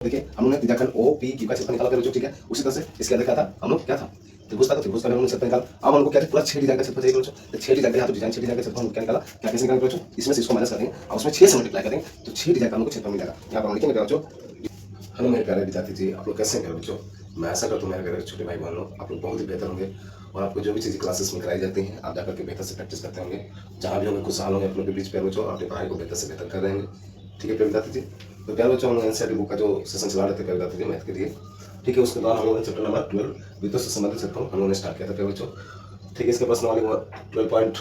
देखिए हम लोग ने त्रिज्याखंड ओ पी क्यू का क्षेत्रफल निकाला था, ठीक है। उसी तरह से इसके अंदर क्या था, हम लोग क्या था, त्रिभुज था, तो त्रिभुज का हम लोग क्षेत्रफल निकाला। अब हमको क्या पूरा 6 डिजाइन का क्षेत्रफल चाहिए, तो 6 डिजाइन का यहाँ तो डिजाइन 6 डिजाइन का क्षेत्रफल हम क्या निकाला, क्या कैसे निकालेंगे बच्चों, इसमें से इसको माइनस कर देंगे और उसमें 6 से मल्टीप्लाई करेंगे तो 6 डिजाइन का हमको क्षेत्रफल मिलेगा। यहाँ पर हम लिखेंगे बच्चों। हेलो मेरे प्यारे विद्यार्थी जी, आप लोग कैसे हैं बच्चों। मैं आशा करता हूँ मेरे प्यारे छोटे भाई बहनों आप लोग बहुत ही बेहतर होंगे और आपको जो भी चीज़ें क्लासेस में कराई जाती हैं आप जाकर के बेहतर से प्रैक्टिस करते होंगे। जहाँ भी होंगे कुछ साल होंगे आप लोग के बीच प्यारे बच्चों, अपनी पढ़ाई को बेहतर से बेहतर कर रहे हैं। ठीक है प्यारे विद्यार्थी जी। तो प्यारे बच्चों हम लोग एनसीईआरटी बुक का जो सेशन चला रहे थे प्यारे विद्यार्थी जी मैथ के लिए, ठीक है। उसके दौरान हम लोगों ने चैप्टर नंबर 12 विद्युत से संबंधित क्षेत्रफल हम लोगों ने स्टार्ट किया था प्यारे बच्चों, ठीक है। इसके प्रश्नावली 12.1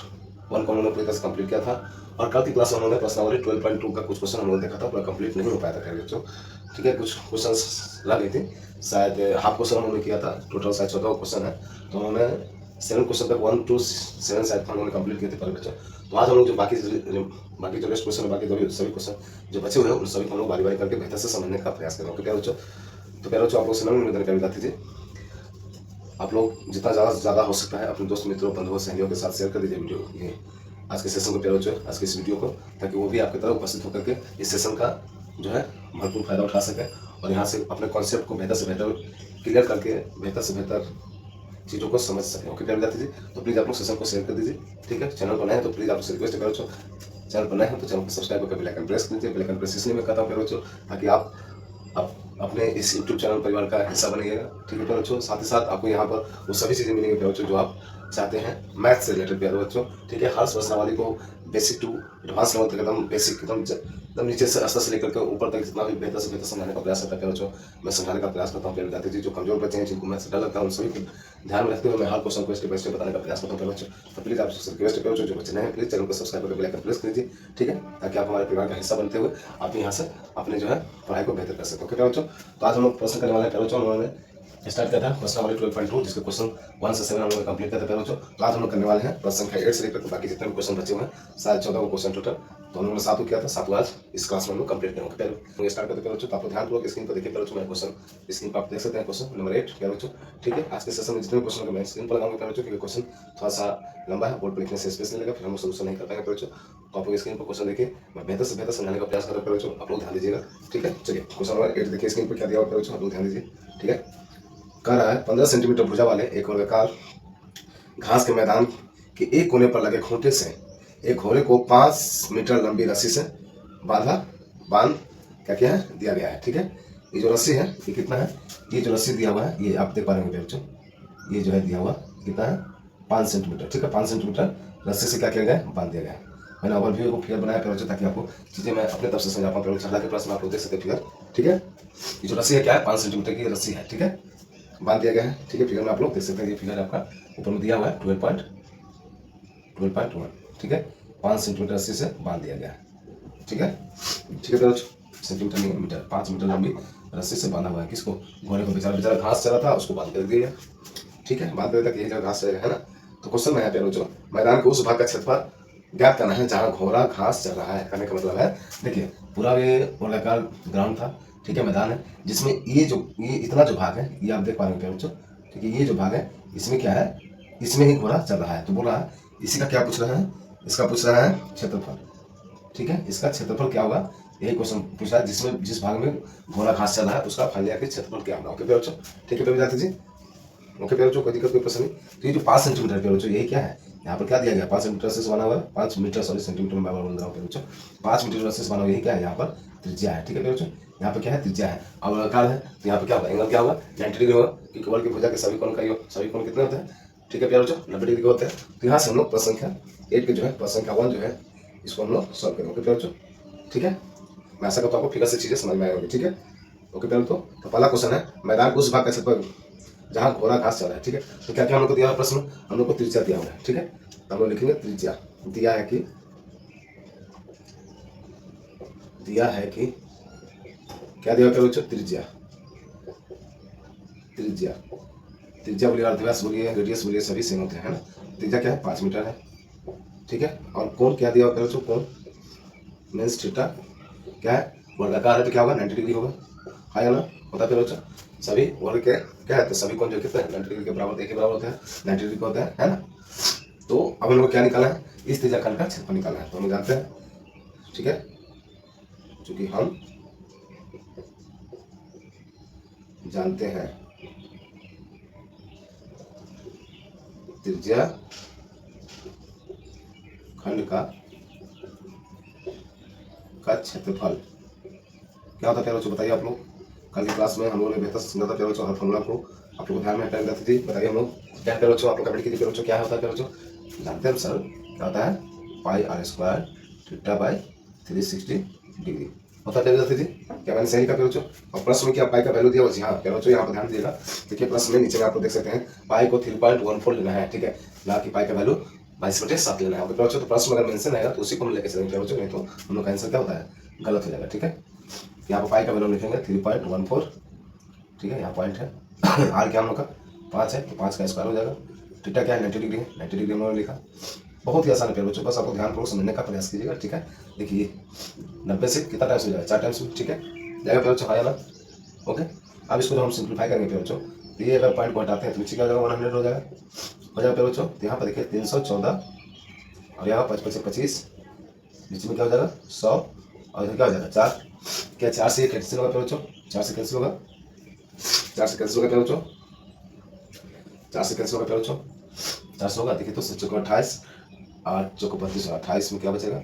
को हम लोगों ने पूरी तरह से कंप्लीट किया था और कल की क्लास में हम लोगों ने प्रश्नावली 12.2 का कुछ क्वेश्चन हम लोगों ने देखा था, पूरा कंप्लीट नहीं हो पाया था प्यारे बच्चों, ठीक है। कुछ क्वेश्चन रह गए थे, शायद हाफ क्वेश्चन हम लोगों ने किया था, टोटल शायद 14 क्वेश्चन है, तो उन्होंने 7 क्वेश्चन तक 1 to 7 शायद हम लोगों ने कंप्लीट किए थे प्यारे बच्चों। तो आज हम लोग जो बाकी जो रेस्ट क्वेश्चन है, बाकी जो सभी क्वेश्चन जो बचे हुए हैं उन सभी को हम लोग बारी बारी करके बेहतर से समझने का प्रयास करेंगे प्यारे बच्चों। तो प्यारे बच्चों आप लोग से नम्र निवेदन प्यारे विद्यार्थी जी, आप लोग जितना ज़्यादा हो सकता है अपने दोस्त मित्रों बंधुओं सहयोगियों के साथ शेयर कर दीजिए वीडियो, ये आज के सेशन को प्यारे बच्चों, आज के इस वीडियो को, ताकि वो भी आपकी तरफ उपस्थित होकर के इस सेशन का जो है भरपूर फायदा उठा सके और यहाँ से अपने कॉन्सेप्ट को बेहतर से बेहतर क्लियर करके बेहतर से बेहतर चीज़ों को समझ सकें। ओके प्यारे विद्यार्थी जी, तो प्लीज़ आप लोग सेशन को शेयर कर दीजिए, ठीक है। चैनल पर नए हैं तो प्लीज़ आपसे रिक्वेस्ट है प्यारे बच्चों, चैनल पर नए हैं तो चैनल को सब्सक्राइब करके बेल आइकन प्रेस कीजिए। बेल आइकन प्रेस इसलिए मैं करता हूँ प्यारे बच्चों ताकि आप अपने इस YouTube चैनल परिवार का हिस्सा बनिएगा, ठीक है प्यारे बच्चों। साथ ही साथ आपको यहाँ पर वो सभी चीज़ें मिलेंगी प्यारे बच्चों जो आप चाहते हैं मैथ से रिलेटेड प्यारे बच्चों, ठीक है। हर प्रश्नावली को बेसिक टू एडवांस लेवल तक एकदम बेसिक एकदम नीचे से स्तर से लेकर के ऊपर तक जितना भी बेहतर से बेहतर समझाने का प्रयास करता है प्यारे बच्चों, मैं समझाने का प्रयास करता हूँ प्यारे विद्यार्थी जी। जो कमजोर बच्चे हैं जिनको मैथ से डर लगता है उन सभी को ध्यान में रखते हुए मैं हर क्वेश्चन को स्टेप बाय स्टेप बताने का प्रयास करता हूँ प्यारे बच्चों। तो प्लीज़ आपसे रिक्वेस्ट है प्यारे बच्चों, जो बच्चे नए हैं प्लीज़ चैनल को सब्सक्राइब करके बेल आइकन प्रेस कीजिए, ठीक है, ताकि आप हमारे परिवार का हिस्सा बनते हुए आप यहाँ से अपने जो है पढ़ाई को बेहतर कर सकें। ओके प्यारे बच्चों, तो आज हम लोग प्रश्न करने वाले हैं प्यारे बच्चों। उन्होंने स्टार्ट किया था प्रश्नावली 12.2 जिसके क्वेश्चन 1 से 7 हम लोग कंप्लीट करते हैं बच्चों। तो आज हम लोग करने वाले हैं प्रश्न संख्या 8 से लेकर बाकी जितने भी क्वेश्चन बचे हुए हैं, शायद 14 क्वेश्चन टोटल, तो हम लोगों ने 7 किया था, 7 आज इस क्लास में हम लोग कंप्लीट करेंगे। पहले स्टार्ट करते हैं बच्चों, तो आप ध्यानपूर्वक स्क्रीन पर देखिए बच्चों। मैं क्वेश्चन स्क्रीन पर आप देख सकते हैं, क्वेश्चन नंबर 8 प्यारे बच्चों, ठीक है। आज के सेशन में जितने क्वेश्चन मैं स्क्रीन पर लगाऊंगा प्यारे बच्चों, क्योंकि क्वेश्चन थोड़ा सा लंबा है, बोर्ड पर लिखने से स्पेस नहीं लगेगा, फिर हम सोल्यूशन नहीं कर पाएंगे प्यारे बच्चों। तो आप लोग स्क्रीन पर क्वेश्चन देखिए, मैं बेहतर से बेहतर समझाने का प्रयास कर रहा हूं प्यारे बच्चों, आप लोग ध्यान दीजिएगा, ठीक है। चलिए क्वेश्चन नंबर 8 देखिए स्क्रीन पर क्या दिया हुआ प्यारे बच्चों, आप लोग ध्यान दीजिए, ठीक है। कह रहा है 15 सेंटीमीटर भुजा वाले एक वर्गाकार घास के मैदान के एक कोने पर लगे खूंटे से एक घोड़े को 5 मीटर लंबी रस्सी से बांध क्या है दिया गया है, ठीक है। ये जो रस्सी है ये कितना है, ये जो रस्सी दिया हुआ है ये आप देख पा रहे होंगे बच्चों, ये जो है दिया हुआ कितना है 5 सेंटीमीटर, ठीक है। 5 सेंटीमीटर रस्सी से क्या किया गया है, बांध दिया गया है। मैंने ओवरव्यू को क्लियर बनाया बच्चों ताकि आपको चीज़ें मैं अपने तरफ से समझा पाऊँ। के प्रश्न आप लोग देख सकते हैं फिगर, ठीक है। ये जो रस्सी है क्या है, 5 सेंटीमीटर की रस्सी है, ठीक है, बांध दिया गया है, ठीक है। फिगर में आप लोग देख सकते हैं, ये फिगर आपका ऊपर में दिया हुआ है 12.1, ठीक है। 5 सेंटीमीटर रस्सी से बांध दिया गया है, ठीक है, ठीक है। सेंटीमीटर नहीं मीटर, 5 मीटर लंबी रस्सी से बांधा हुआ है, किसको, घोड़े को। बेचारा घास चला था उसको बांध कर दिया, ठीक है, बांध देता कि यही जगह घास चलेगा, है ना। तो क्वेश्चन में है प्यारे बच्चों, मैदान के उस भाग का क्षेत्रफल ज्ञात करना है जहाँ घोड़ा घास चल रहा है। कहने का मतलब है देखिए पूरा ये वर्गाकार ग्राउंड था, ठीक है, मैदान है, जिसमें ये इतना जो भाग है ये आप देख पा रहे हैं बच्चों, ठीक है। ये जो भाग है इसमें क्या है, इसमें ही घोड़ा चल रहा है। तो बोल रहा है इसी का क्या पूछ रहा है, इसका पूछ रहा है क्षेत्रफल, ठीक है। इसका क्षेत्रफल क्या होगा, यही क्वेश्चन पूछ रहा है, जिसमें जिस भाग में घोड़ा घास चल रहा है उसका फाइंड के क्षेत्रफल क्या होगा। ओके प्यारे बच्चों, ठीक है प्यारे विद्यार्थी जी, ओके प्यारे बच्चों, कोई दिक्कत कोई प्रश्न नहीं। तो ये जो 5 सेंटीमीटर प्यारे बच्चों, यही क्या है, यहाँ पर क्या दिया गया, 5 सेंटीमीटर से बना हुआ है, 5 मीटर सॉरी सेंटीमीटर में बोल रहा हूँ प्यारे बच्चों, 5 मीटर से बना हुआ, यही क्या है, यहाँ पर त्रिज्या है, ठीक है प्यारे बच्चों। यहाँ पर क्या है, त्रिज्या है। अब वर्गाकार है तो यहाँ पर क्या होगा, एंगल क्या होगा, 90 डिग्री होगा, क्योंकि वर्ग की भुजा के सभी कोण का योग, सभी कोण कितने होते हैं, ठीक है प्यारे बच्चों, 90 डिग्री के होते हैं। तो यहाँ से हम लोग प्रश्न संख्या 8 के जो है प्रश्न संख्या 1 जो है इसको हम लोग सॉल्व करेंगे प्यारे बच्चों, ठीक है। मैं आशा करता हूँ आपको फिगर से चीजें समझ में आएंगी, ठीक है। ओके प्यारे तो पहला क्वेश्चन है मैदान उस भाग का क्षेत्रफल जहाँ घोड़ा घास चल रहा है, ठीक है। तो क्या क्या हम लोग को दिया हुआ प्रश्न, हम लोग को त्रिज्या दिया हुआ है, ठीक है। तो हम लोग लिखेंगे त्रिज्या दिया है कि क्या दिया हुआ बच्चों, त्रिज्या, त्रिज्या त्रिज्या बोलिए, अर्धव्यास बोलिए, रेडियस बोलिए, सभी सेम होते हैं, है ना। त्रिज्या क्या है, 5 मीटर है, ठीक है। और कोण क्या दिया हुआ बच्चों, कोण मीन्स थीटा क्या है, वर्गाकार है तो क्या होगा, 90 डिग्री होगा, आएगा ना, होता है बच्चों। सभी वर्ग के क्या है, तो सभी कोण जो कितने हैं 90 डिग्री के बराबर, एक ही बराबर होते हैं, 90 डिग्री के होते हैं, है ना। तो अब हम लोग क्या निकाला है, इस त्रिज्याखंड का क्षेत्रफल निकाला है, तो हम जानते हैं, ठीक है, क्योंकि हम जानते हैं त्रिज्या खंड का क्षेत्रफल क्या होता है प्यारे बच्चों, बताइए आप लोग। कल की क्लास में हम लोगों ने बेहतर से समझा था प्यारे बच्चों, हर फॉर्मूला को आप लोग ध्यान में हटा थी। बताइए हम लोग क्या प्यारे बच्चों, आप लोग कमेंट कीजिए प्यारे बच्चों, क्या होता है प्यारे बच्चों। जानते हैं सर क्या होता है, pi r square theta by 360 degree होता है प्यारे जी। क्या मैंने सही लिखा प्यारे बच्चों। और प्रश्न में क्या पाई का वैल्यू दिया हुआ, जी हाँ प्यारे बच्चों, यहाँ पर ध्यान दीजिएगा। देखिए प्रश्न में नीचे में आप लोग देख सकते हैं पाई को 3.14 लेना है, ठीक है, ना कि पाई का वैल्यू 22/7 लेना है। प्यारे बच्चों तो प्रश्न में अगर मेंशन आएगा तो उसी को हम लेकर चलेंगे प्यारे बच्चों, नहीं तो हम लोग का आंसर क्या होता है, गलत हो जाएगा, ठीक है। यहाँ पर पाई का वैल्यू लिखेंगे 3.14, ठीक है, यहाँ पॉइंट है। आर क्या हम लोग का 5 है, तो 5 का स्क्वायर हो जाएगा। थीटा क्या है, 90 डिग्री है, 90 डिग्री हम लोगों ने लिखा। बहुत ही आसान है प्यारे बच्चों, बस आपको ध्यानपूर्वक समझने का प्रयास कीजिएगा, ठीक है। देखिए 90 से कितना टाइम्स हो जाएगा, 4 टाइम्स में, ठीक है, जाएगा प्यारे बच्चों, हाँ या ना। ओके, अब इसको जब हम सिंप्लीफाई करेंगे प्यारे बच्चों, तो ये अगर पॉइंट को हटाते हैं तो नीचे क्या हो जाएगा, 100 हो जाएगा प्यारे बच्चों। तो यहाँ पर देखिए 314 और यहाँ 5 5 25, बीच में क्या हो जाएगा 100 और इधर क्या हो जाएगा 4। क्या 4 से ये कैंसिल होगा प्यारे बच्चों, 4 से कैंसिल होगा, 4 से कैंसिल होगा प्यारे बच्चों, 4 से कैंसिल होगा प्यारे बच्चों, 4 से होगा। देखिए तो 7 चौको 28, 8 चौको 32, 28 में क्या बचेगा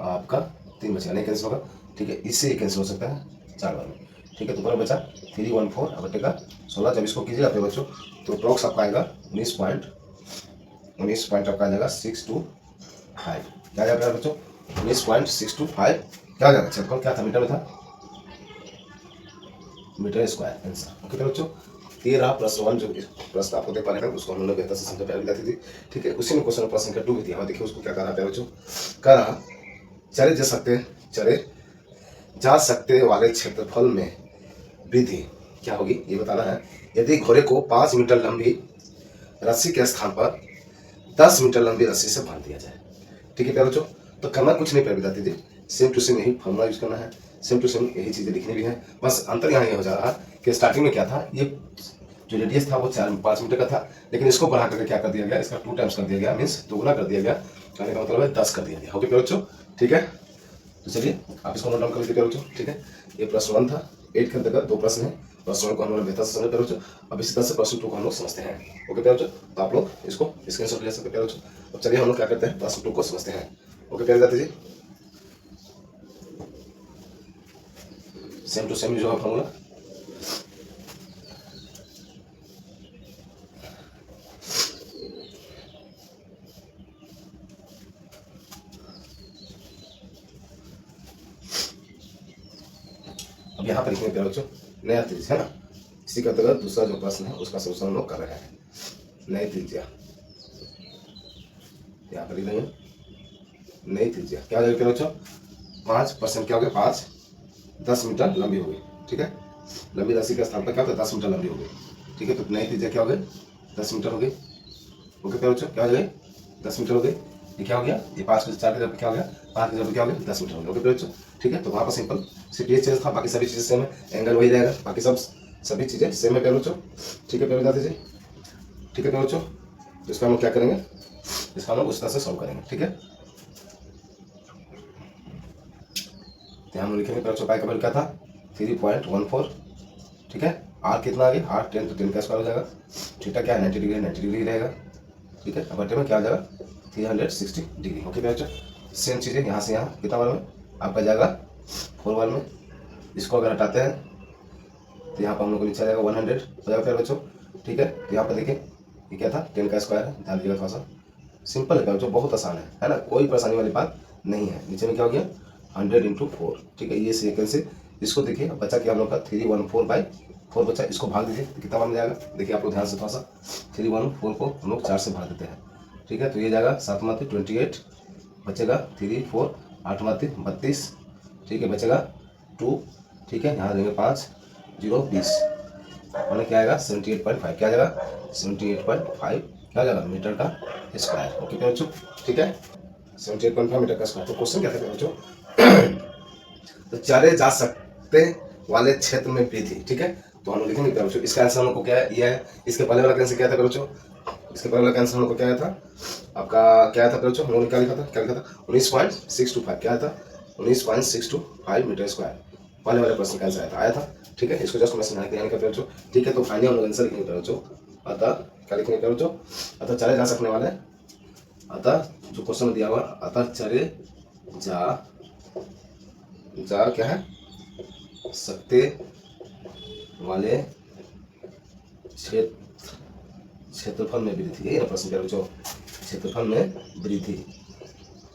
आपका 3 बचेगा, नहीं कैंसिल होगा, ठीक है। इससे ही कैंसिल हो सकता है 4 बार में, ठीक है। तो पूरा बचा 314 अब बटेगा 16। जब इसको कीजिएगा प्यारे बच्चों तो अप्रॉक्स आपका आएगा 19 पॉइंट आपका आ जाएगा 625, क्या जाएगा प्यारे बच्चों 19.625, क्या हो जाएगा क्षेत्रफल, क्या था मीटर में था, मीटर स्क्वायर आंसर। ओके बच्चों, 13+1 जो प्रश्न आपको देख पा रहे हैं उसको हम लोगों ने बेहतर से समझा प्यारी जाती थी, ठीक है। उसी में क्वेश्चन प्रश्न संख्या 2 भी थी। हमें देखिए उसको क्या कह रहा है बच्चों, कह रहा चले जा सकते वाले क्षेत्रफल में वृद्धि क्या होगी ये बताना है। यदि घोड़े को 5 मीटर लंबी रस्सी के स्थान पर 10 मीटर लंबी रस्सी से बांध दिया जाए, ठीक है प्यारे बच्चों। तो करना कुछ नहीं प्यारे बताती थी, सेम टू सेम यही फॉर्मूला यूज करना है, सेम टू सेम यही चीजें लिखनी भी है। बस अंतर यहाँ ये हो जा रहा कि स्टार्टिंग में क्या था, ये जो रेडियस था वो 5 मीटर का था, लेकिन इसको बढ़ा करके क्या कर दिया गया, इसका 2 टाइम्स कर दिया गया, मीन्स दोगुना कर दिया गया, कहने का मतलब है 10 कर दिया गया। ओके प्यारे बच्चों, ठीक है। तो चलिए आप इसको नोट डाउन कर लीजिए प्यारे बच्चों, ठीक है। ये प्रश्न 1 था, 8 के अंतर्गत 2 प्रश्न है। प्रश्न 1 को हम लोग बेहतर से समझे प्यारे बच्चों। अब इसी तरह से प्रश्न 2 को हम लोग समझते हैं। ओके प्यारे बच्चों, तो आप लोग इसको स्क्रीनशॉट ले सकते हैं प्यारे बच्चों। अब चलिए हम लोग क्या करते हैं, प्रश्न 2 को समझते हैं। ओके प्यारे जाते जी, सेम टू सेम जो है फॉर्मूला, अब यहाँ पर लिखेंगे प्यारे बच्चों नया त्रिज्या है ना। इसी के अंतर्गत दूसरा जो प्रश्न है उसका सोल्यूशन हम लोग कर रहे हैं, नई त्रिज्या। यहाँ पर लिख देंगे नई त्रिज्या, क्या हो जाएगा प्यारे बच्चों 5% क्या हो गया 5 10 मीटर लंबी हो गई, ठीक है। लंबी रस्सी के स्थान पर क्या होता है 10 मीटर लंबी हो गई, ठीक है। तो नई त्रिज्या क्या हो गई 10 मीटर हो गई। ओके प्यारे बच्चों, क्या हो गई 10 मीटर हो गई। ये क्या हो गया, ये 5 को 4 के जगह क्या हो गया, 5 के जगह क्या हो गया 10 मीटर हो गया। ओके प्यारे बच्चों, ठीक है। तो वहाँ पर सिंपल सिर्फ ये चीज़ था, बाकी सभी चीज़ें सेम है, एंगल वही रहेगा, बाकी सभी चीज़ें सेम है प्यारे बच्चों, ठीक है। प्यारे बता दीजिए, ठीक है प्यारे बच्चों। तो इसका हम लोग क्या करेंगे, इसका हम लोग उस तरह से सॉल्व करेंगे, ठीक है। तो हम लोग लिखेंगे प्यारे बच्चों पाई का वैल्यू क्या था 3.14, ठीक है। आर कितना आ गया, आर 10 तो 10 का स्क्वायर हो जाएगा। थीटा क्या है 90 डिग्री, 90 डिग्री रहेगा, ठीक है। अब बटे में क्या आ जाएगा 360 डिग्री। ओके बच्चों, सेम चीज़ है, यहाँ से यहाँ कितना बार में आपका जाएगा 4 बार में। इसको अगर हटाते हैं तो यहाँ पर हम लोग को नीचे आ जाएगा 100 हो जाएगा प्यारे बच्चों, ठीक है। तो यहाँ पर देखिए ये क्या था 10 का स्क्वायर है, ध्यान दीजिएगा थोड़ा सा, सिंपल है प्यारे बच्चों, बहुत आसान है ना, कोई परेशानी वाली बात नहीं है। नीचे में क्या हो गया 100 × 4, ठीक है। ये सेकेंड से इसको देखिए बचा कि हम लोग का 314/4 बचा, इसको भाग दीजिए तो कितना बन जाएगा, देखिए आप लोग ध्यान से थोड़ा सा 314 को हम लोग 4 से भाग देते हैं, ठीक है। तो ये जाएगा 7 माती 28 बचेगा 3 4 8 माती 32, ठीक है, बचेगा 2, ठीक है। यहाँ देंगे 5 0 20 मैंने क्या आएगा 78.5, क्या जाएगा 78.5 क्या जाएगा मीटर का स्क्वायर। ओके क्या बच्चों, ठीक है 78.5 मीटर का स्क्वायर। तो क्वेश्चन क्या था बच्चों तो चले जा सकते वाले क्षेत्र में वृद्धि, ठीक है। तो हम लोग लिखेंगे क्या बच्चों, इसका आंसर हम लोग को क्या है, ये है। इसके पहले वाला आंसर क्या था बच्चों, इसके पहले वाला आंसर हम लोग को क्या था, आपका क्या था बच्चों, हम लोगों ने क्या लिखा था 19.625, क्या था 19.625 मीटर स्क्वायर। पहले वाले प्रश्न का आंसर आया था। ठीक है, इसको जस्ट मैं समझाने के लिए कर रहे हो। ठीक है, तो फाइनली हम लोग आंसर लिखेंगे कर रहे हो। अतः क्या लिखेंगे कर रहे हो? अतः चले जा सकने वाले, अतः जो क्वेश्चन में दिया हुआ अतः चले जा क्या है, सकते वाले क्षेत्रफल में वृद्धि, यही ना प्रश्न कर रहे हो। क्षेत्रफल में वृद्धि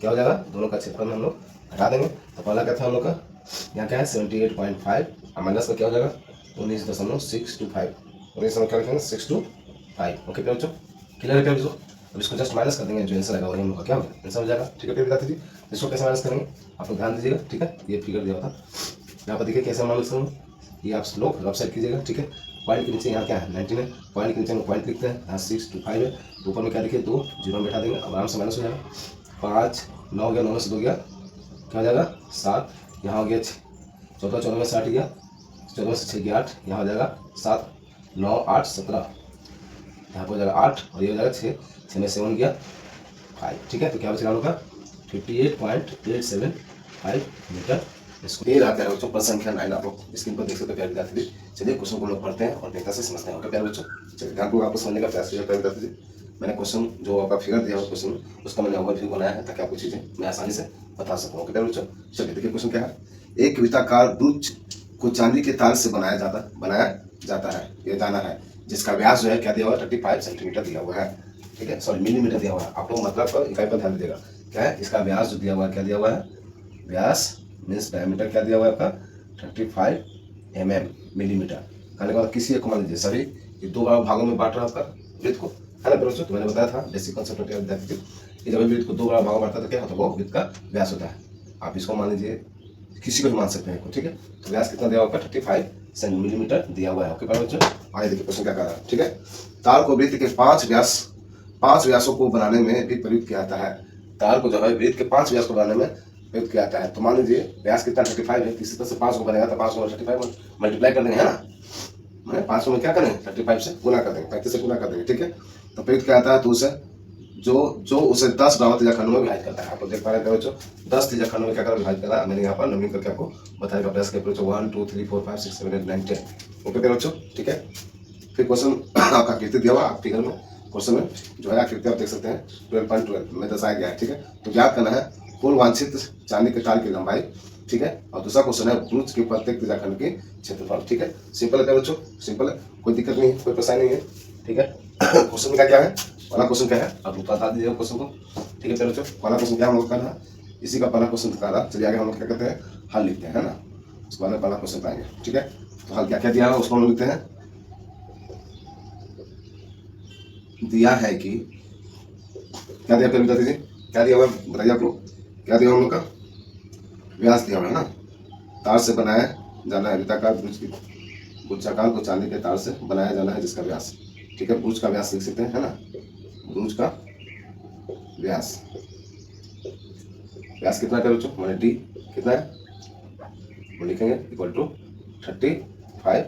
क्या हो जाएगा, दोनों का क्षेत्रफल में हम लोग घटा देंगे। तो पहला क्या था हम लोग का, यहाँ क्या है 78.5 और माइनस का क्या हो जाएगा 19.625, 19.625। ओके बच्चों, क्लियर है क्या बच्चों? अब इसको जस्ट माइनस कर देंगे, जो आंसर आएगा वही हम लोग का क्या होगा, आंसर हो जाएगा। ठीक है, फिर बता दीजिए इसको कैसे माइनस करेंगे, आप लोग ध्यान दीजिएगा। ठीक है, ये फिगर दिया था यहाँ पर, देखिए कैसे माइनस करेंगे, ये आप लोग लेफ्ट साइड कीजिएगा। ठीक है, पॉइंट के नीचे यहाँ क्या है 19 है, पॉइंट के नीचे हम पॉइंट लिखते हैं, यहाँ 625 है, तो ऊपर में क्या देखिए 2 जीरो बैठा देंगे, अब आराम से माइनस हो जाएगा। 5 9 हो गया, 9 से 2 गया क्या हो जाएगा 7, यहाँ हो गया 14 14 में 60 गया, 14 से 6 गया 8, यहाँ हो जाएगा 7 9 8 17, यहाँ पर हो जाएगा 8 और ये हो जाएगा 6 6 में 7 गया 5। ठीक है, तो क्या बचेगा हम लोग का 58.875 मीटर। इसको ये रहा बच्चों प्रश्न संख्या 9, आप लोग स्क्रीन पर देख सकते हैं प्यारे विद्यार्थी। चलिए क्वेश्चन को लोग पढ़ते हैं और देखते से समझते हैं। ओके प्यारे बच्चों, चलिए ध्यान को आपको समझने का प्रयास कीजिए प्यारे विद्यार्थी। मैंने क्वेश्चन जो आपका फिगर दिया हुआ क्वेश्चन, उसका मैंने ओवरव्यू बनाया है ताकि आपको चीजें मैं आसानी से बता सकूँ। ओके प्यारे बच्चों, चलिए देखिए क्वेश्चन क्या है। एक वृत्ताकार वृक्ष को चांदी के तार से बनाया जाता है, ये जाना है, जिसका व्यास जो है क्या दिया हुआ है 35 सेंटीमीटर दिया हुआ है। ठीक है, सॉरी मिलीमीटर दिया हुआ है। आप लोग मतलब पर इकाई पर ध्यान दीजिएगा। क्या है इसका व्यास जो दिया हुआ है, क्या दिया हुआ है, व्यास मीन्स डायमीटर क्या दिया हुआ है आपका 35 mm मिलीमीटर। कहने का मतलब किसी एक को मान लीजिए सभी ये 2 भागों में बांट रहा है आपका वृत्त को, है ना बच्चों। तो मैंने बताया था बेसिक कॉन्सेप्ट विद्यार्थी कि जब वृत्त को 2 भागों में बांटता है तो क्या होता है, वो वृत्त का व्यास होता है। आप इसको मान लीजिए किसी को भी मान सकते हैं। ठीक है, तो व्यास कितना दिया हुआ है 35 मिलीमीटर दिया हुआ है। ओके बच्चों, आगे देखिए क्वेश्चन क्या कर रहा है। ठीक है, तार को वृत्त के 5 व्यासों को बनाने में भी प्रयुक्त किया जाता है। तार को जो है वृत्त के 5 व्यास को बनाने में प्रयुक्त किया जाता है। तो मान लीजिए व्यास कितना 35 है, किसी तरह से 5 को बनेगा तो 5 को 35 मल्टीप्लाई कर देंगे, है ना, मैंने 500 में क्या करेंगे 35 से गुना कर देंगे, 35 से गुना कर देंगे। ठीक है, तो प्रयुक्त किया जाता है तो उसे जो उसे 10 बराबर त्रिज्या खंडों में विभाजित करता है। आपको देख पा रहे हैं बच्चों 10 त्रिज्या खंडों में क्या कर विभाजित करा, मैंने यहाँ पर नवीन करके आपको बताने का प्रयास किया बच्चों। 1 2 3 4 5 6 7 8 9 10। ओके बच्चों, ठीक है। फिर क्वेश्चन आपका आकृति दिया हुआ आप फिगर में, क्वेश्चन में जो है आकृति आप देख सकते हैं 12.12 में दर्शाया गया है। ठीक है, तो ज्ञात करना है कुल वांछित चांदी के तार की लंबाई। ठीक है, और दूसरा क्वेश्चन है वृत्त के प्रत्येक त्रिज्याखंड के क्षेत्रफल। ठीक है, सिंपल है बच्चों, सिंपल है, कोई दिक्कत नहीं है, कोई परेशानी नहीं है। ठीक है, क्वेश्चन का क्या है, पहला क्वेश्चन क्या है आप बता दीजिए क्वेश्चन को। ठीक है बच्चों, पहला क्वेश्चन क्या हम लोग करना है, इसी का पहला क्वेश्चन करना। चलिए आगे हम लोग क्या करते हैं, हल लिखते हैं, है ना, उसके बाद में पहला क्वेश्चन पाएंगे। ठीक है, तो हल क्या क्या दिया है उसको हम लिखते हैं। दिया है कि क्या दिया पहले बता दीजिए, क्या दिया हुआ बताइए आप लोग, क्या दिया हम लोग का व्यास दिया हुआ है ना, तार से बनाया जाना है, वृत्ताकार बुर्जाकार को चांदी के तार से बनाया जाना है जिसका व्यास। ठीक है, बुर्ज का व्यास लिख सकते हैं, है ना, बुर्ज का व्यास, व्यास कितना है बच्चों, मैंने डी कितना है वो लिखेंगे इक्वल टू 35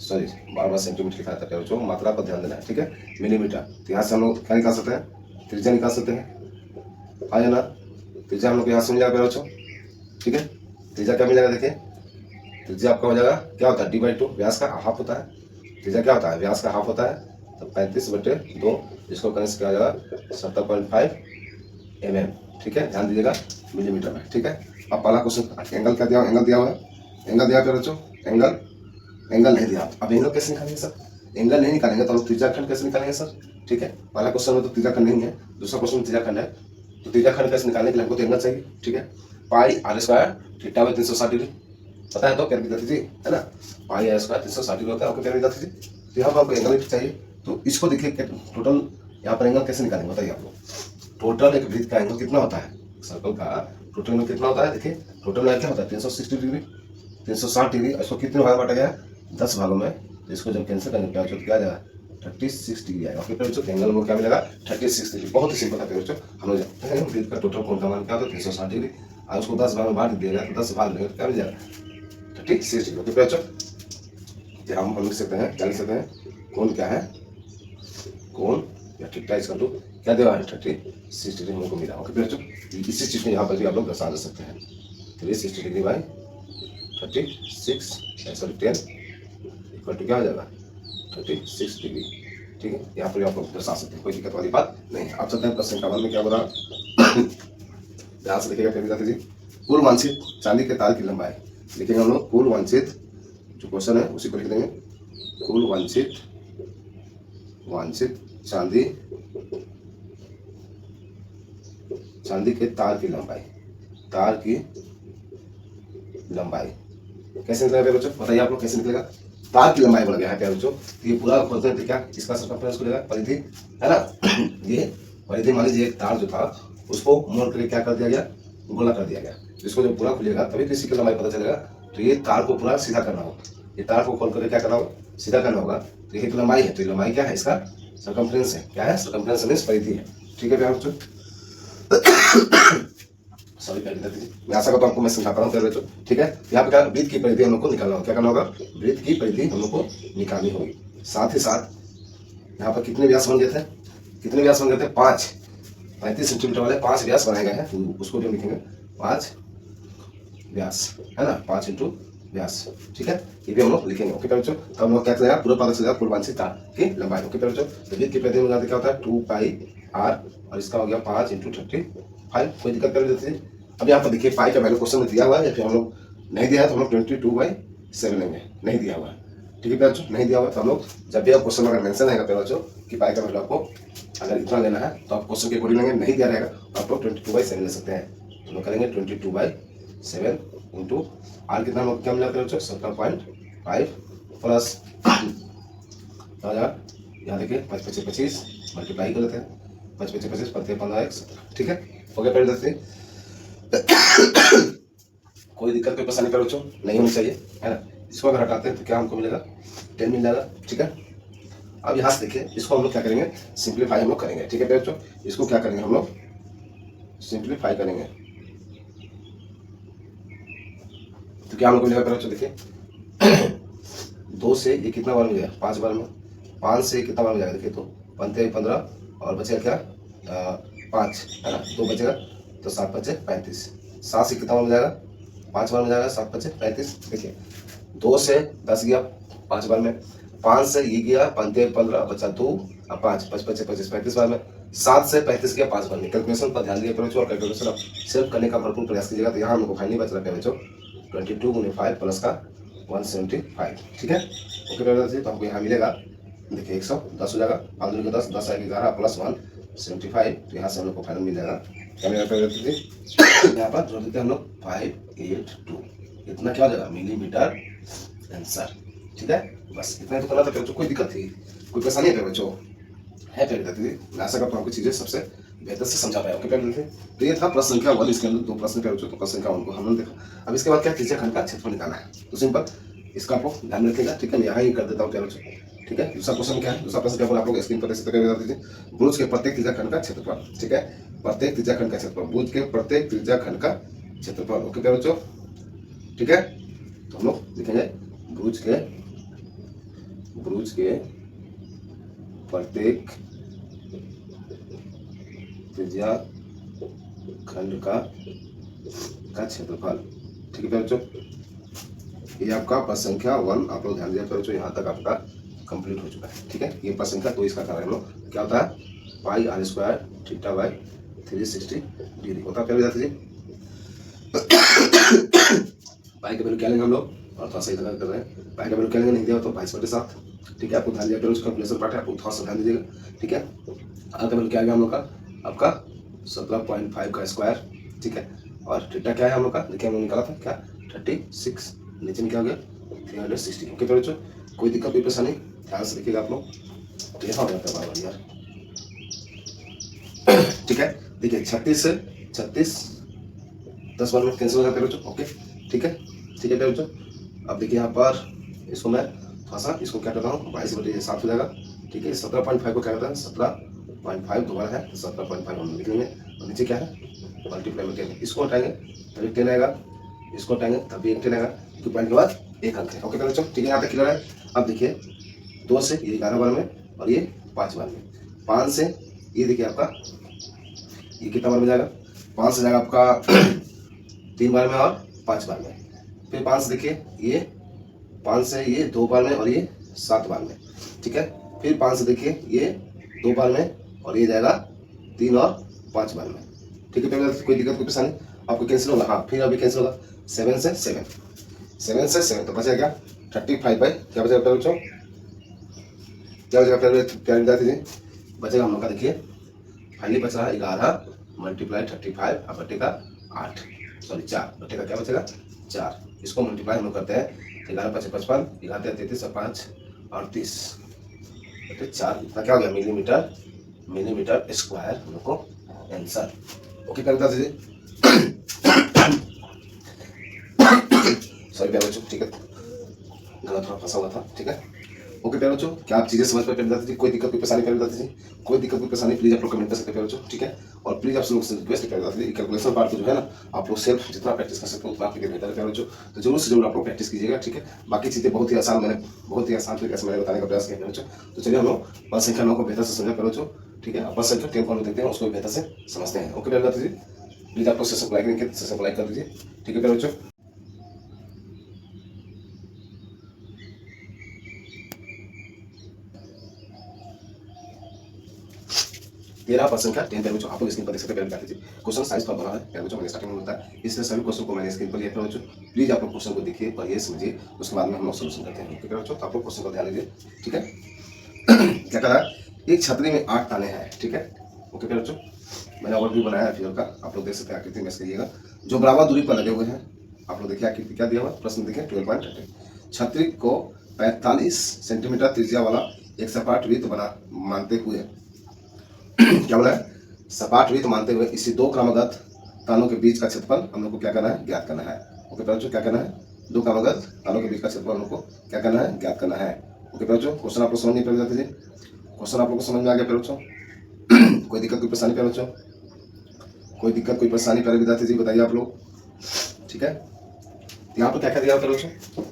सॉरी बार सेंटीमीटर लिखा था बच्चों, मात्रा पर ध्यान देना है। ठीक है, मिलीमीटर। तो यहाँ से हम लोग क्या निकाल सकते हैं, त्रिज्या निकाल सकते हैं, हाँ या ना, त्रिज्या हम लोग यहाँ से मिल जाएगा बच्चों। ठीक है, त्रिज्या क्या मिल जाएगा, देखिए त्रिज्या आपका हो जाएगा क्या होता है d/2, व्यास का हाफ होता है, त्रिज्या क्या होता है व्यास का हाफ होता है, तो 35/2, इसको करने से क्या हो जाएगा 70.5 mm। ठीक है, ध्यान दीजिएगा मिलीमीटर में। ठीक है, अब पहला क्वेश्चन एंगल क्या दिया, एंगल दिया हुआ है, एंगल दिया फिर बच्चों, एंगल नहीं दिया। अब एंगल कैसे निकालेंगे सर, एंगल नहीं निकालेंगे तो हम त्रिज्याखंड कैसे निकालेंगे सर। ठीक है, पहला क्वेश्चन में तो त्रिज्याखंड नहीं है, दूसरा क्वेश्चन में त्रिज्याखंड है, तो त्रिज्याखंड कैसे निकालने के लिए हमको तो एंगल चाहिए। ठीक है, पाई r स्क्वायर थीटा में 360 डिग्री पता है तो प्यारे विद्यार्थी जी, है ना, पाई r स्क्वायर 360 डिग्री होता है। ओके प्यारे विद्यार्थी जी, तो यहाँ पर आपको एंगल चाहिए, तो इसको देखिए टोटल यहाँ पर एंगल कैसे निकालेंगे बताइए आप लोग। टोटल एक वृत्त का एंगल कितना होता है, सर्कल का टोटल एंगल कितना होता है, देखिए टोटल एंगल क्या होता है 360 डिग्री, 360 डिग्री। इसको कितने भाग बांटा गया है 10 भागों में, तो इसको जब कैंसिल करेंगे क्या क्या आ जाएगा 36 डिग्री आएगा। ओके बच्चों, एंगल वो क्या मिलेगा 36 डिग्री। बहुत ही सिंपल है बच्चों, हम लोग जानते हैं वृत्त का टोटल कोण का मान क्या होता है 360 डिग्री, और उसको 10 भाग में बांट दिया तो 10 भाग लेंगे तो क्या मिल जाएगा 36 डिग्री। ओके बच्चों, हम लिख सकते हैं, क्या लिख सकते हैं, कोण क्या है, कोण या थीटा इसका तो क्या देगा 36 डिग्री हमको मिला। ओके बच्चों, इसी चीज को यहाँ पर भी आप लोग दर्शा सकते हैं 360 degree by 36 sorry 10 equal to क्या हो जाएगा 36 डिग्री। ठीक है, यहाँ पर आप लोग दर्शा सकते हैं, कोई दिक्कत वाली बात नहीं है। अब चलते हैं क्वेश्चन का वन में क्या बोला, ध्यान से देखिएगा फिर जी। कुल वांछित चांदी के तार की लंबाई लिखेंगे हम लोग, कुल वांछित जो क्वेश्चन है उसी को लिख देंगे, कुल वांछित चांदी के तार की लंबाई कैसे निकलेगा बच्चों, बताइए आप लोग कैसे निकलेगा। तार की लंबाई बोला गया है प्यारे बच्चों, ये पूरा खोलते हैं तो क्या इसका सर्कमफ्रेंस खुलेगा, परिधि है ना। ये परिधि मान लीजिए एक तार जो था उसको मोड़ करके क्या कर दिया गया, गोला कर दिया गया। इसको जब पूरा खुलेगा तभी किसी की लंबाई पता चलेगा। तो ये तार को पूरा सीधा करना होगा, ये तार को खोल करके क्या करना होगा, सीधा करना होगा। तो ये लंबाई है, तो लंबाई क्या है, इसका सर्कमफ्रेंस है। क्या है, सर्कमफ्रेंस मींस परिधि है। ठीक है प्यारे बच्चों, सॉरी मैं आशा करता हूं आपको मैं समझा पा रहा हूं। ठीक है, यहाँ पे क्या वृत्त की परिधि हम लोग को निकालना होगा, क्या करना होगा, वृत्त की परिधि हम लोग को निकालनी होगी। साथ ही साथ यहाँ पर कितने व्यास बन गए थे, 5 35 सेंटीमीटर वाले 5 व्यास बनाए गए हैं, तो उसको भी हम लिखेंगे 5 व्यास, है ना, 5 इंटू व्यास। ठीक है, ये भी हम लोग लिखेंगे। ओके बच्चों, तो हम लोग क्या करेंगे, पूरा पता चलेगा कुल वांछित तार की लंबाई। ओके बच्चों, तो वृत्त की परिधि में क्या होता है 2 पाई r और इसका हो गया 5 इंटू 35। कोई दिक्कत कर देती है। अब यहाँ पर देखिए पाई का वैल्यू क्वेश्चन में दिया हुआ है, या फिर हम लोग नहीं दिया है तो हम लोग 22/7 लेंगे, नहीं दिया हुआ है। ठीक है बच्चों, नहीं दिया हुआ तो हम लोग जब भी आप क्वेश्चन अगर मेंशन रहेगा बच्चों कि पाई का वैल्यू आपको अगर इतना लेना है तो आप क्वेश्चन के अकॉर्डिंग लेंगे, नहीं दिया रहेगा तो आप लोग 22/7 ले सकते हैं। तो हम लोग करेंगे 22/7 इंटू आर कितना हम लोग क्या मिला बच्चों 17.5 प्लस यहाँ देखिए 5 5 25 मल्टीप्लाई कर लेते हैं, 5 5 25 15 15 17। ठीक है, हो गया पहले कोई दिक्कत कोई परेशानी पर बच्चों नहीं होनी चाहिए, है ना। इसको अगर हटाते हैं तो क्या हमको मिलेगा 10 मिल जाएगा। ठीक है, अब यहाँ से देखिए इसको हम लोग क्या करेंगे, सिंप्लीफाई हम लोग करेंगे। ठीक है बच्चों, इसको क्या करेंगे हम लोग सिंप्लीफाई करेंगे तो क्या हमको मिलेगा बच्चों, देखिए 2 से ये कितना बार मिलेगा 5 बार में, 5 से कितना बार मिलेगा देखिए, तो 15 और बचेगा क्या 5, है ना, 2 बचेगा तो 7 5 35, 7 से कितना बार मिल जाएगा 5 बार मिल जाएगा, 7 5 35। देखिए 2 से 10 गया 5 बार में, 5 से ये गया 15 बचा 2 और 5 5 5 25 35 बार में, 7 से 35 गया 5 बार में। कैलकुलेशन पर ध्यान दिया बच्चों, और कैलकुलेशन आप सिर्फ करने का भरपूर प्रयास कीजिएगा। तो यहाँ हमको फाइनली बच रहा है बच्चों 22 × 5 प्लस का 175। ठीक है, ओके तो हमको यहाँ मिलेगा देखिए 110 हो जाएगा, 5 दूनी 10 10 आएगा 11 प्लस 175। तो यहाँ से हम लोग को फाइनल मिल जाएगा क्या मिलेगा यहाँ पर जोड़ देते हैं हम लोग 582, इतना क्या हो जाएगा मिलीमीटर आंसर। ठीक है, बस इतना तो करना था बच्चों, कोई दिक्कत थी कोई परेशानी है बच्चों, है फिर मैं आशा करता हूँ आपको चीजें सबसे बेहतर से समझा पाया। ओके पहले तो ये था प्रश्न संख्या 1, इसके अंदर 2 प्रश्न पे बच्चों, तो प्रश्न संख्या 1 को हमने देखा। अब इसके बाद क्या त्रिज्या खंड का क्षेत्रफल निकालना है, तो सिंपल इसका आपको ध्यान रखिएगा। ठीक है, मैं यहाँ ही कर देता हूँ क्या बच्चों। ठीक है, दूसरा क्वेश्चन क्या है, दूसरा प्रश्न क्या बोला आप लोग स्क्रीन पर देख सकते हैं, बता दीजिए बुर्ज के प्रत्येक त्रिज्या खंड का क्षेत्रफल। ठीक है, प्रत्येक त्रिज्या खंड का क्षेत्रफल, बुर्ज के प्रत्येक त्रिज्या खंड का क्षेत्रफल। ओके क्या बच्चों, ठीक है, तो हम लोग लिखेंगे बुर्ज के प्रत्येक त्रिज्या खंड का क्षेत्रफल। ठीक है बच्चों, ये आपका प्रश्न संख्या 1 आप लोग ध्यान दिया बच्चों, यहाँ तक आपका कंप्लीट हो चुका है। ठीक है, ये प्रश्न संख्या 2 इसका कारण हम लोग क्या होता है पाई r² θ/360 डिग्री होता है। क्या जाते जी पाई का वैल्यू क्या लेंगे हम लोग, और थोड़ा सही लगा कर रहे हैं, पाई का वैल्यू क्या लेंगे, नहीं दिया तो 22/7। ठीक है, आपको ध्यान दिया कैलकुलेशन पार्ट है, आपको थोड़ा सा ध्यान दीजिएगा। ठीक है, आर का वैल्यू क्या आ गया हम लोग का आपका 17.5 का स्क्वायर। ठीक है, और थीटा क्या है हम लोग का, देखिए हम लोग निकाला था क्या 36, नीचे में क्या हो गया 360। ओके बच्चों, कोई दिक्कत कोई परेशानी ध्यान से देखिएगा आप लोग, तो यहाँ हो जाता है बार यार। ठीक है, देखिए 36 से 36 10 बार में कैंसिल हो जाता है बच्चों। ओके ठीक है, ठीक है बच्चों। अब देखिए यहाँ पर इसको मैं थोड़ा सा इसको क्या करता हूँ 22/7 हो जाएगा। ठीक है, 17.5 को क्या करता है 17.5 दोबारा है, 17.5 हम लिख लेंगे, और नीचे क्या है मल्टीप्लाई में 10, इसको हटाएंगे तभी 10 आएगा, इसको हटाएंगे तभी 10 आएगा, क्योंकि पॉइंट के बाद एक अंक है। ओके बच्चों, ठीक है, यहाँ तक क्लियर है। अब देखिए 2 से ये 11 बार में और ये 5 बार में, 5 से ये देखिए आपका ये कितना बार में जाएगा, 5 से जाएगा आपका 3 बार में और 5 बार में, फिर 5 से देखिए ये 5 से ये 2 बार में और ये 7 बार में, ठीक है। फिर 5 से देखिए ये 2 बार में और ये जाएगा 3 और 5 बार में, ठीक है। कोई दिक्कत कोई परेशानी आपको कैंसिल होगा, हाँ फिर अभी कैंसिल होगा 7 से 7 तो बचेगा क्या 35 बाई क्या बचेगा प्यारे बच्चों, क्या बचेगा प्यारे विद्यार्थी जी, बचेगा हम लोग का देखिए फाइनली बच रहा है 11 मल्टीप्लाई 35 और बटे का 8 सॉरी 4 बटे का क्या बचेगा 4। इसको मल्टीप्लाई हम लोग करते हैं 11 5 55 11 33 और 5 38 बटे 4 इतना क्या हो गया मिलीमीटर स्क्वायर हम लोग को आंसर। ओके प्यारे विद्यार्थी जी सॉरी प्यारे बच्चों, ठीक है गलत थोड़ा फंसा हुआ था, ठीक है। ओके प्यारे बच्चों, क्या आप चीजें समझ पाए प्यारे विद्यार्थी जी, कोई दिक्कत कोई परेशानी प्यारे विद्यार्थी जी, कोई दिक्कत कोई परेशानी प्लीज आप लोग कमेंट कर सकते हैं प्यारे बच्चों, ठीक है। और प्लीज आप लोग से रिक्वेस्ट प्यारे विद्यार्थी जी कैलकुलेशन पार्ट को जो है ना आप लोग सेल्फ जितना प्रैक्टिस कर सकते हो उतना आपके लिए बेहतर है प्यारे बच्चों, तो जरूर से जरूर आप लोग प्रैक्टिस कीजिएगा, ठीक है। बाकी चीजें बहुत ही आसान तरीके से मैंने बताने का प्रयास किया प्यारे बच्चों। तो चलिए हम लोग पद संख्या 9 को बेहतर से समझा प्यारे बच्चों, ठीक है। पद संख्या 10 को देखते हैं उसको बेहतर से समझते हैं। ओके प्यारे विद्यार्थी जी प्लीज आप लोग सेशन को लाइक कर दीजिए, ठीक है प्यारे बच्चों। 13 पद संख्या 10 प्यारे बच्चों आप लोग स्क्रीन पर देख सकते हैं प्यारे विद्यार्थी जी। क्वेश्चन साइज पर बना है प्यारे बच्चों, मैंने स्टार्टिंग में बताया, इसलिए सभी क्वेश्चन को मैंने स्क्रीन पर लिया प्यारे बच्चों। प्लीज आप लोग क्वेश्चन को देखिए पढ़िए समझिए, उसके बाद में हम लोग सोल्यूशन करते हैं। ओके प्यारे बच्चों, तो आप लोग क्वेश्चन को ध्यान दीजिए, ठीक है। क्या कह रहा है, एक छतरी में 8 ताने हैं, ठीक है। ओके प्यारे बच्चों, मैंने ओवरव्यू बनाया है फिगर का, आप लोग देख सकते हैं आकृति में करिएगा, जो बराबर दूरी पर लगे हुए हैं। आप लोग देखिए आकृति क्या दिया हुआ, प्रश्न देखिए 12.30 छतरी को 45 सेंटीमीटर त्रिज्या वाला एक सपाट वृत्त बना मानते हुए क्या बोला है, सपाट वृत्त मानते हुए इसी 2 क्रमागत तानों के बीच का क्षेत्रफल हम लोग को क्या करना है, ज्ञात करना है। ओके प्यारे बच्चों, क्या करना है, 2 क्रमागत तानों के बीच का क्षेत्रफल हम लोग को क्या करना है, ज्ञात करना है। ओके प्यारे बच्चों, क्वेश्चन आप लोग समझ नहीं प्यारे विद्यार्थी जी, क्वेश्चन आप लोग को समझ में आ गया प्यारे बच्चों। कोई दिक्कत कोई परेशानी प्यारे बच्चों, कोई दिक्कत कोई परेशानी प्यारे विद्यार्थी जी बताइए आप लोग, ठीक है। यहाँ पर क्या क्या दिया हुआ प्यारे बच्चों,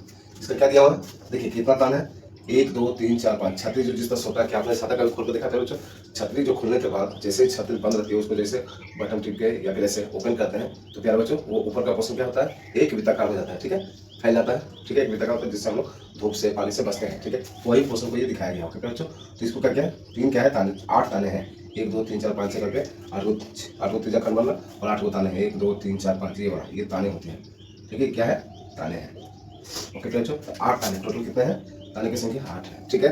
इसका क्या दिया हुआ है, देखिए कितना तान है 1 2 3 4 5। छतरी जो जिस तरह होता है कि आपने सादा कभी खोल कर देखा था बच्चों, छतरी जो खुलने के बाद जैसे छतरी बंद रहती है उसको जैसे बटन टिप के या फिर ऐसे ओपन करते हैं तो प्यारे बच्चों वो ऊपर का पोर्शन क्या होता है, एक वृत्ताकार हो जाता है, ठीक है, फैल जाता है, ठीक है, एक वृत्ताकार होता है जिससे हम लोग धूप से पानी से बचते हैं, ठीक है। वही पोर्शन को ये दिखाया गया। ओके बच्चों, तो इसको क्या है, 3 क्या है ताने, 8 ताने हैं, 1 2 3 4 5 6 करके 8 को त्रिज्या खंड बन रहा और 8 को ताने हैं, 1 2 3 4 5 ये वाला ये ताने होते हैं, ठीक है, क्या है ताने हैं। ओके बच्चों, 8 ताने टोटल कितने हैं, ताने की संख्या 8 है, ठीक है।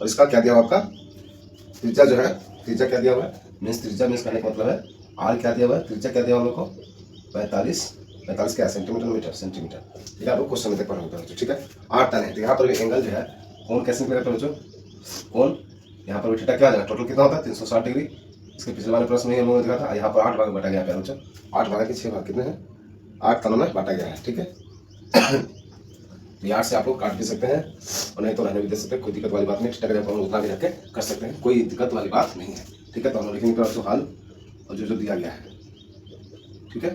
और इसका क्या दिया हुआ आपका त्रिज्या जो है, त्रिज्या क्या दिया हुआ है, मीन्स त्रिज्या मीन्स कहने का मतलब है आर क्या दिया हुआ है, त्रिज्या क्या दिया हुआ हम लोग को 45 क्या सेंटीमीटर मीटर सेंटीमीटर, ठीक है। आप लोग क्वेश्चन में देख पा रहे हो, ठीक है। 8 ताने, तो यहाँ पर एंगल जो है कौन कैसे निकलेगा बच्चों, कौन यहाँ पर थीटा क्या आ जाएगा, टोटल कितना होता है 360 डिग्री। इसके पिछले वाले प्रश्न में हम लोगों ने देखा था, यहाँ पर 8 भाग बांटा गया है बच्चों, 8 भागा के 6 भाग कितने हैं, 8 तानों में बांटा गया है, ठीक है। यार से आप लोग काट भी सकते हैं और नहीं तो रहने भी दे सकते हैं, कोई दिक्कत वाली बात नहीं, ठीक है। हम उतना भी रख के कर सकते हैं, कोई दिक्कत वाली बात नहीं है, ठीक है। तो हम लिखेंगे तो हल और जो दिया गया है, ठीक है,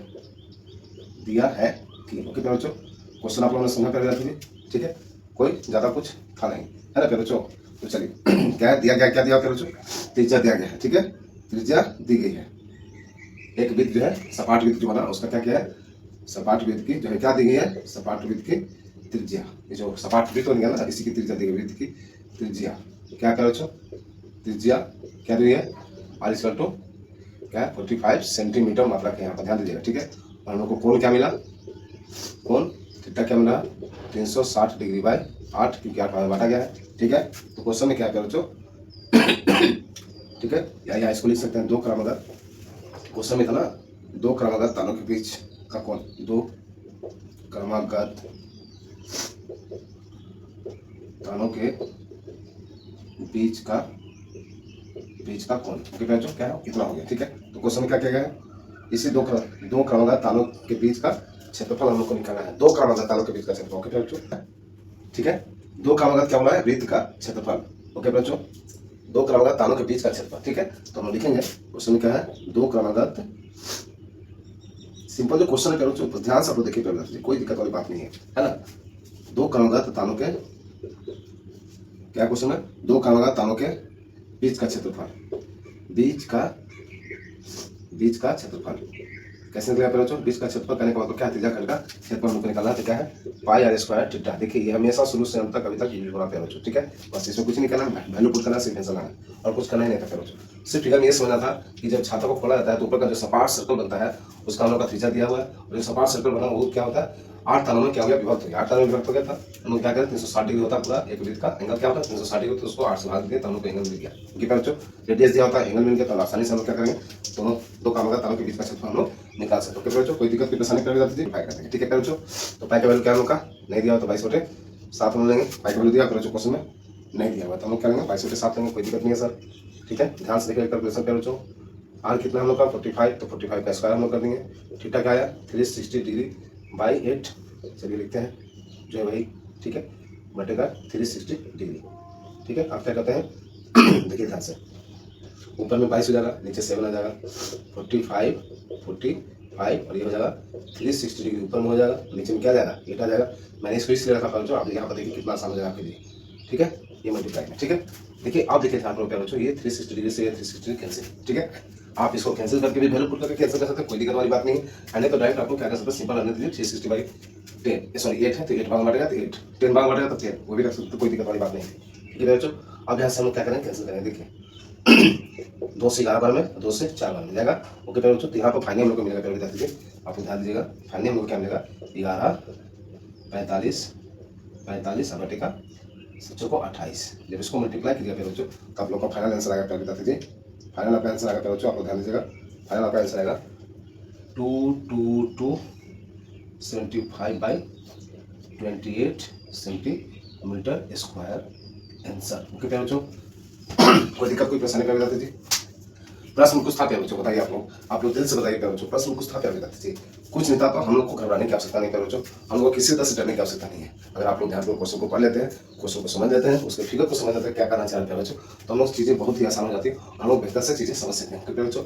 दिया है कि ओके प्यारे बच्चों, क्वेश्चन आप लोगों ने समझा प्यारे विद्यार्थी जी, ठीक है, कोई ज़्यादा कुछ था नहीं है ना प्यारे बच्चों। तो चलिए क्या दिया गया, क्या दिया प्यारे बच्चों, त्रिज्या दिया गया है, ठीक है, त्रिज्या दी गई है। एक वृत्त जो है सपाट वृत्त जो बना उसका क्या क्या है, सपाट वृत्त की जो है क्या दी गई है, सपाट वृत्त की त्रिज्या, ये जो सपाट वृत्त बन गया ना इसी की त्रिज्या दी गई, वृत्त की त्रिज्या क्या करो बच्चों, त्रिज्या क्या दी है आर इक्वल टू क्या 45 सेंटीमीटर मात्रा के, यहाँ पर ध्यान दीजिएगा, ठीक है। और हम लोग को कोण क्या मिला, कोण थीटा क्या मिला 360 डिग्री बाय 8 क्योंकि 8 भाग बांटा गया है, ठीक है। तो क्वेश्चन में क्या करो बच्चों, ठीक है, या इसको लिख सकते हैं 2 क्रमागत, क्वेश्चन में था ना 2 क्रमागत तानों के बीच का कोण, 2 क्रमागत तानों के बीच का कोण, ओके बच्चों क्या है कितना हो गया, ठीक है। तो क्वेश्चन में क्या किया गया है, इसी 2 क्रमागत तानों के बीच का क्षेत्रफल हम लोग को निकालना है, 2 क्रमागत तानों के बीच का क्षेत्रफल, ओके बच्चों, ठीक है। 2 क्रमागत क्या बोला है, वृत्त का क्षेत्रफल, ओके बच्चों, 2 क्रमागत तानों के बीच का क्षेत्रफल, ठीक है। तो हम लिखेंगे क्वेश्चन में क्या है 2 क्रमागत, सिंपल जो क्वेश्चन है बच्चों ध्यान से आप लोग देखिए प्यारे, कोई दिक्कत वाली बात नहीं है ना। 2 क्रमागत तानों के क्या क्वेश्चन है, 2 क्रमागत तानों के बीच का क्षेत्रफल, बीच का क्षेत्रफल, कैसे निकलेगा प्यारे बच्चों, बीच का क्षेत्रफल करने का मतलब क्या है, त्रिज्या खंड का क्षेत्रफल हमको निकालना है, तो क्या है पाई आर स्क्वायर थीटा। देखिए ये हमेशा शुरू से अंत तक अभी तक यूज हो रहा है प्यारे बच्चों, ठीक है। बस इसमें कुछ नहीं करना है, वैल्यू पुट करना है, सिर्फ आंसर लाना और कुछ करना ही नहीं था प्यारे बच्चों। सिर्फ फिगर में ये समझना था कि जब छाता को खोला जाता है तो ऊपर का जो सपाट सर्कल बनता है उसका हम लोग का त्रिज्या दिया हुआ है, और जो सपाट सर्कल बना वो क्या होता है 8 तालों में क्या हो गया, विभक्त हो गया। 8 तालों में विभक्त हो गया था, हम लोग क्या करें 360 डिग्री होता है पूरा एक वृत्त का एंगल, क्या होता है 360 डिग्री, तो उसको 8 से भाग दिए तो हम लोग को एंगल मिल गया। क्योंकि प्यारे बच्चों रेडियस दिया होता है, एंगल मिल गया, तो आसानी से हम लोग क्या करेंगे दोनों दो कामों का तालों के बीच का क्षेत्रफल हम लोग निकाल सकते हैं। प्यारे बच्चों कोई दिक्कत की परेशानी कर जाती है पाई करते हैं, ठीक है प्यारे बच्चों। तो पाई का वैल्यू क्या हम लोग का नहीं दिया हो तो 22/7 हम लेंगे, पाई का वैल्यू दिया प्यारे बच्चों क्वेश्चन में नहीं दिया हुआ तो हम लोग क्या लेंगे 22/7 लेंगे, कोई दिक्कत नहीं है सर, ठीक है। ध्यान से देखिए कैलकुलेशन प्यारे बच्चों, आर कितना हम लोग का 45, तो 45 का स्क्वायर हम लोग कर देंगे। थीटा क्या आया 360 डिग्री बाई 8, चलिए लिखते हैं जो है वही, ठीक है, बटेगा 360 डिग्री, ठीक है। आप क्या कहते हैं देखिए ध्यान से, ऊपर में 22 हो जाएगा, नीचे 7 आ जाएगा, 45 और ये हो जाएगा 360 डिग्री, ऊपर में हो जाएगा, नीचे में क्या जाएगा 8 आ जाएगा। मैंने इसको इसलिए रखा बच्चों, आप यहाँ पर देखिए कितना आसान हो जाएगा आपके लिए, ठीक है, ये मल्टीप्लाई में, ठीक है। देखिए आप देखिए ध्यान रखो बच्चों, ये 360 डिग्री से 360 डिग्री कैंसिल, ठीक है। आप इसको कैंसिल करके भी वैल्यू पुट करके कैंसिल कर सकते हैं, कोई दिक्कत वाली बात नहीं है। नहीं तो डायरेक्ट आपको क्या कर सकते हैं, सिंपल रहने दीजिए 360/10, सॉरी 8 है तो 8 भाग बांटेगा तो 8, 10 भाग बांटेगा तो 10, वो भी रख सकते, कोई दिक्कत वाली बात नहीं है, ठीक है बच्चों। अब यहाँ से हम लोग क्या करेंगे कैंसिल करेंगे, देखिए 2 से 11 बार में 2 से 4 बार मिल जाएगा, ओके प्यारे बच्चों। तो यहाँ पर फाइनल हम लोग को मिलेगा, प्यारे बता दीजिए, आपको ध्यान दीजिएगा फाइनल हम लोग क्या मिलेगा 11 45 और बटेगा बच्चों को 28। जब इसको मल्टीप्लाई कीजिएगा प्यारे बच्चों तो आप लोग का फाइनल आंसर आएगा, प्यारे बता दीजिए फाइनल आपका आंसर आएगा प्यारे बच्चों, आप लोग ध्यान दीजिएगा फाइनल आपका आंसर आएगा 22275/28 सेंटीमीटर स्क्वायर आंसर, ओके प्यारे बच्चों। कोई दिक्कत कोई परेशानी प्यारे बता दीजिए, प्रश्न कुछ था प्यारे बच्चों, बताइए आप लोग दिल से बताइए प्यारे बच्चों, प्रश्न कुछ था प्यारे बता दीजिए। कुछ नहीं था तो हम लोग को घबराने की आवश्यकता नहीं प्यारे बच्चों, हम लोग को किसी तरह से डरने की आवश्यकता नहीं है। अगर आप लोग ध्यान से क्वेश्चन को पढ़ लेते हैं, क्वेश्चन को समझ लेते हैं, उसके फिगर को समझ लेते हैं क्या करना चाह रहे हैं प्यारे बच्चों, तो हम लोग चीजें बहुत ही आसान हो जाती है, हम लोग बेहतर से चीजें समझ सकते हैं प्यारे बच्चों।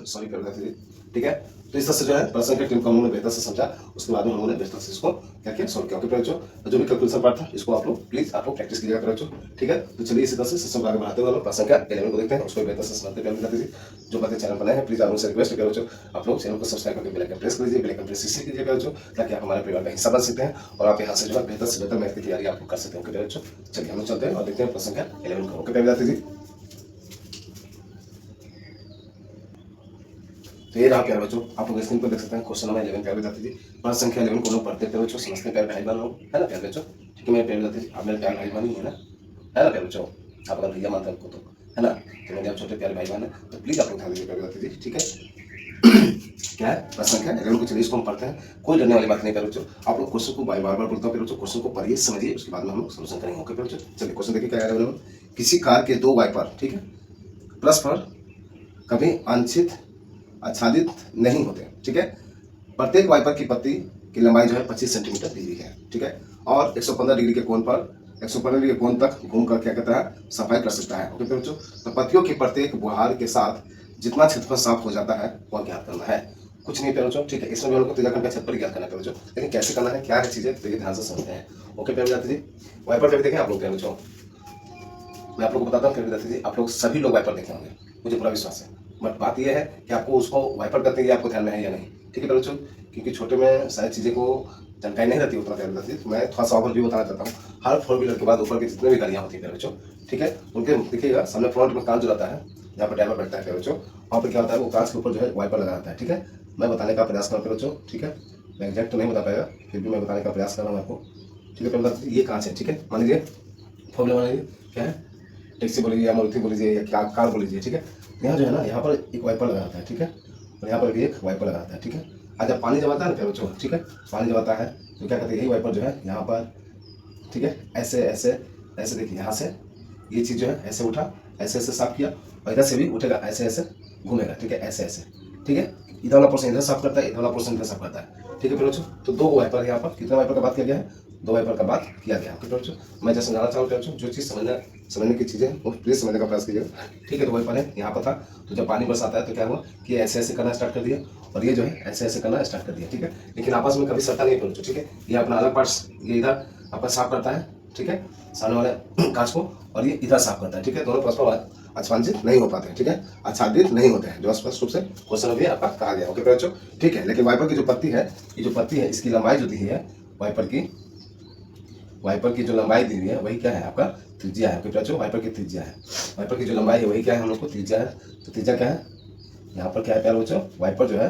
सॉरी प्यारे बता दीजिए, ठीक है। तो इस तरह से जो है प्रश्न के टीम को हम लोगों ने बेहतर से समझा, उसके बाद में हम लोगों ने बेहतर से इसको क्या किया सॉल्व किया, ओके प्यारे बच्चों। जो भी कैलकुलेशन पार्ट था इसको आप लोग प्लीज आप लोग प्रैक्टिस कीजिएगा प्यारे बच्चों, ठीक है। तो चलिए इसी तरह से सिस्टम को आगे बढ़ाते हुए हम प्रश्न का 11 को देखते हैं, उसको बेहतर से समझते प्यारे बता दीजिए। जो बातें चैनल बनाए हैं प्लीज आप उनसे रिक्वेस्ट प्यारे बच्चों, आप लोग चैनल को सब्सक्राइब करके बेल आइकन प्रेस कर लीजिए, बेल आइकन प्रेस इसलिए कीजिए प्यारे बच्चों ताकि आप हमारे परिवार का हिस्सा बन सकते हैं और आप यहाँ से जो है बेहतर से बेहतर मैथ की तैयारी आप कर सकते हैं, ओके प्यारे बच्चों। चलिए हम लोग चलते हैं और देखते हैं प्रश्न का 11 को, ओके प्यारे बता दीजिए। तो ये रहा प्यारे बच्चों, आप लोग स्क्रीन पर देख सकते हैं क्वेश्चन नंबर 11 प्यारे बता दीजिए। प्रश्न संख्या 11 को लोग पढ़ते हैं प्यारे बच्चों, समझते हैं प्यारे भाई बहन लोग, है ना प्यारे बच्चों, ठीक है। मेरे प्यारे बता दीजिए, आप मेरे प्यारे भाई बहन ही है ना प्यारे बच्चों, आप अगर भैया मानते हैं आपको तो, है ना, तो मेरे आप छोटे प्यारे भाई बहन है, तो प्लीज आप लोग ध्यान दीजिए प्यारे बता दीजिए, ठीक है। क्या है प्रश्न संख्या 11 को, चलिए इसको हम पढ़ते हैं, कोई डरने वाली बात नहीं प्यारे बच्चों। आप लोग क्वेश्चन को बार बार बोलता हूँ प्यारे बच्चों, क्वेश्चन को पढ़िए समझिए, उसके बाद में हम लोग सॉल्यूशन करेंगे, ओके प्यारे बच्चों। चलिए क्वेश्चन देखिए क्या है, किसी कार के 2 वाइपर, ठीक है, परस्पर कभी आंशिक आच्छादित नहीं होते, ठीक है। प्रत्येक वाइपर की पत्ती की लंबाई जो है 25 सेंटीमीटर दी हुई है, ठीक है, और 115 डिग्री के कोण पर 115 डिग्री के कोण तक घूमकर क्या कहता है सफाई कर सकता है, ओके बच्चों। तो पत्तियों की प्रत्येक बुहार के साथ जितना क्षेत्रफल साफ हो जाता है वह ज्ञात करना है, कुछ नहीं प्यारे बच्चों, ठीक है। इसमें भी हम लोग को त्रिज्याखंड का क्षेत्रफल ज्ञात करना है प्यारे बच्चों, लेकिन कैसे करना है क्या है चीजें देखिए ध्यान से समझते हैं, ओके प्यारे बता दीजिए। वाइपर का भी देखें आप लोग प्यारे बच्चों, मैं आप लोग को बताता हूँ, फिर बता दीजिए, आप लोग सभी लोग वाइपर देखे होंगे, मुझे पूरा विश्वास है, बट बात यह है कि आपको उसको वाइपर करते हैं आपको ध्यान में है या नहीं, ठीक है बच्चों, क्योंकि छोटे में शायद चीज़ें को जानकारी नहीं रहती उतना ध्यान रहती है, तो मैं थोड़ा सा ओवरव्यू बताना चाहता हूँ। हर 4 व्हीलर के बाद ऊपर की जितने भी गाड़ियाँ होती है बच्चों, ठीक है, उनके देखिएगा सामने फ्रंट में कांच जो रहता है, जहाँ पर ड्राइवर बैठता है बच्चों, वहाँ पर क्या होता है वो कांच के ऊपर जो है वाइपर लगा रहता है, ठीक है। मैं बताने का प्रयास करूँ बच्चों, ठीक है, मैं एग्जैक्ट तो नहीं बता पाएगा, फिर भी मैं बताने का प्रयास कर रहा हूँ आपको, ठीक है। ये कांच है, ठीक है, मान लीजिए 4 व्हीलर मान लीजिए क्या है, टैक्सी बोलिए या मारुति बोलिए या क्या कार बोलिए, ठीक है। यहाँ जो है ना, यहाँ पर एक वाइपर लगा रहता है, ठीक है, और यहाँ पर भी एक वाइपर लगा रहता है, ठीक है। आज जब पानी जब आता है ना बच्चों, ठीक है, पानी जब आता है तो क्या कहते हैं यही वाइपर जो है यहाँ पर, ठीक है, ऐसे ऐसे ऐसे देखिए, यहाँ से ये चीज़ जो है ऐसे उठा, ऐसे ऐसे साफ किया, और इधर से भी उठेगा, ऐसे ऐसे घूमेगा, ठीक है, ऐसे ऐसे, ठीक है। इधर वाला पोर्शन इधर साफ करता है, इधर वाला पोर्शन इधर साफ करता है, ठीक है फिर बच्चों। तो 2 वाइपर यहाँ पर, कितने वाइपर का बात किया गया है, 2 वाइपर का बात किया गया है बच्चों। मैं जैसे समझाना चाहूँ बच्चों, जो चीज़ समझने की चीज़ें वो प्लीज समझने का प्रयास कीजिएगा, ठीक है। तो वाइपर है यहाँ पर था, तो जब पानी बरसाता है तो क्या हुआ कि ऐसे ऐसे करना स्टार्ट कर दिया, और ये जो है ऐसे ऐसे करना स्टार्ट कर दिया, ठीक है। लेकिन आपस में कभी सट्टा नहीं बच्चों, ठीक है। ये अपना अलग पार्ट्स ये इधर आपका साफ करता है, ठीक है, सामने वाले कांच को, और ये इधर साफ करता है, ठीक है, दोनों परस्पर आच्छादित नहीं हो पाते हैं, ठीक है, आच्छादित नहीं होते हैं, जो स्पष्ट रूप से क्वेश्चन में भी आपका कहा गया। ओके बच्चों, ठीक है। लेकिन वाइपर की जो पत्ती है, ये जो पत्ती है इसकी लंबाई जो दी है, वाइपर की जो लंबाई दी हुई है वही क्या है आपका त्रिज्या है। ओके बच्चों, वाइपर की त्रिज्या है, वाइपर की जो लंबाई है वही क्या है हम लोग को त्रिज्या है। तो त्रिज्या क्या है यहाँ पर क्या है प्यारे बच्चों, वाइपर जो है,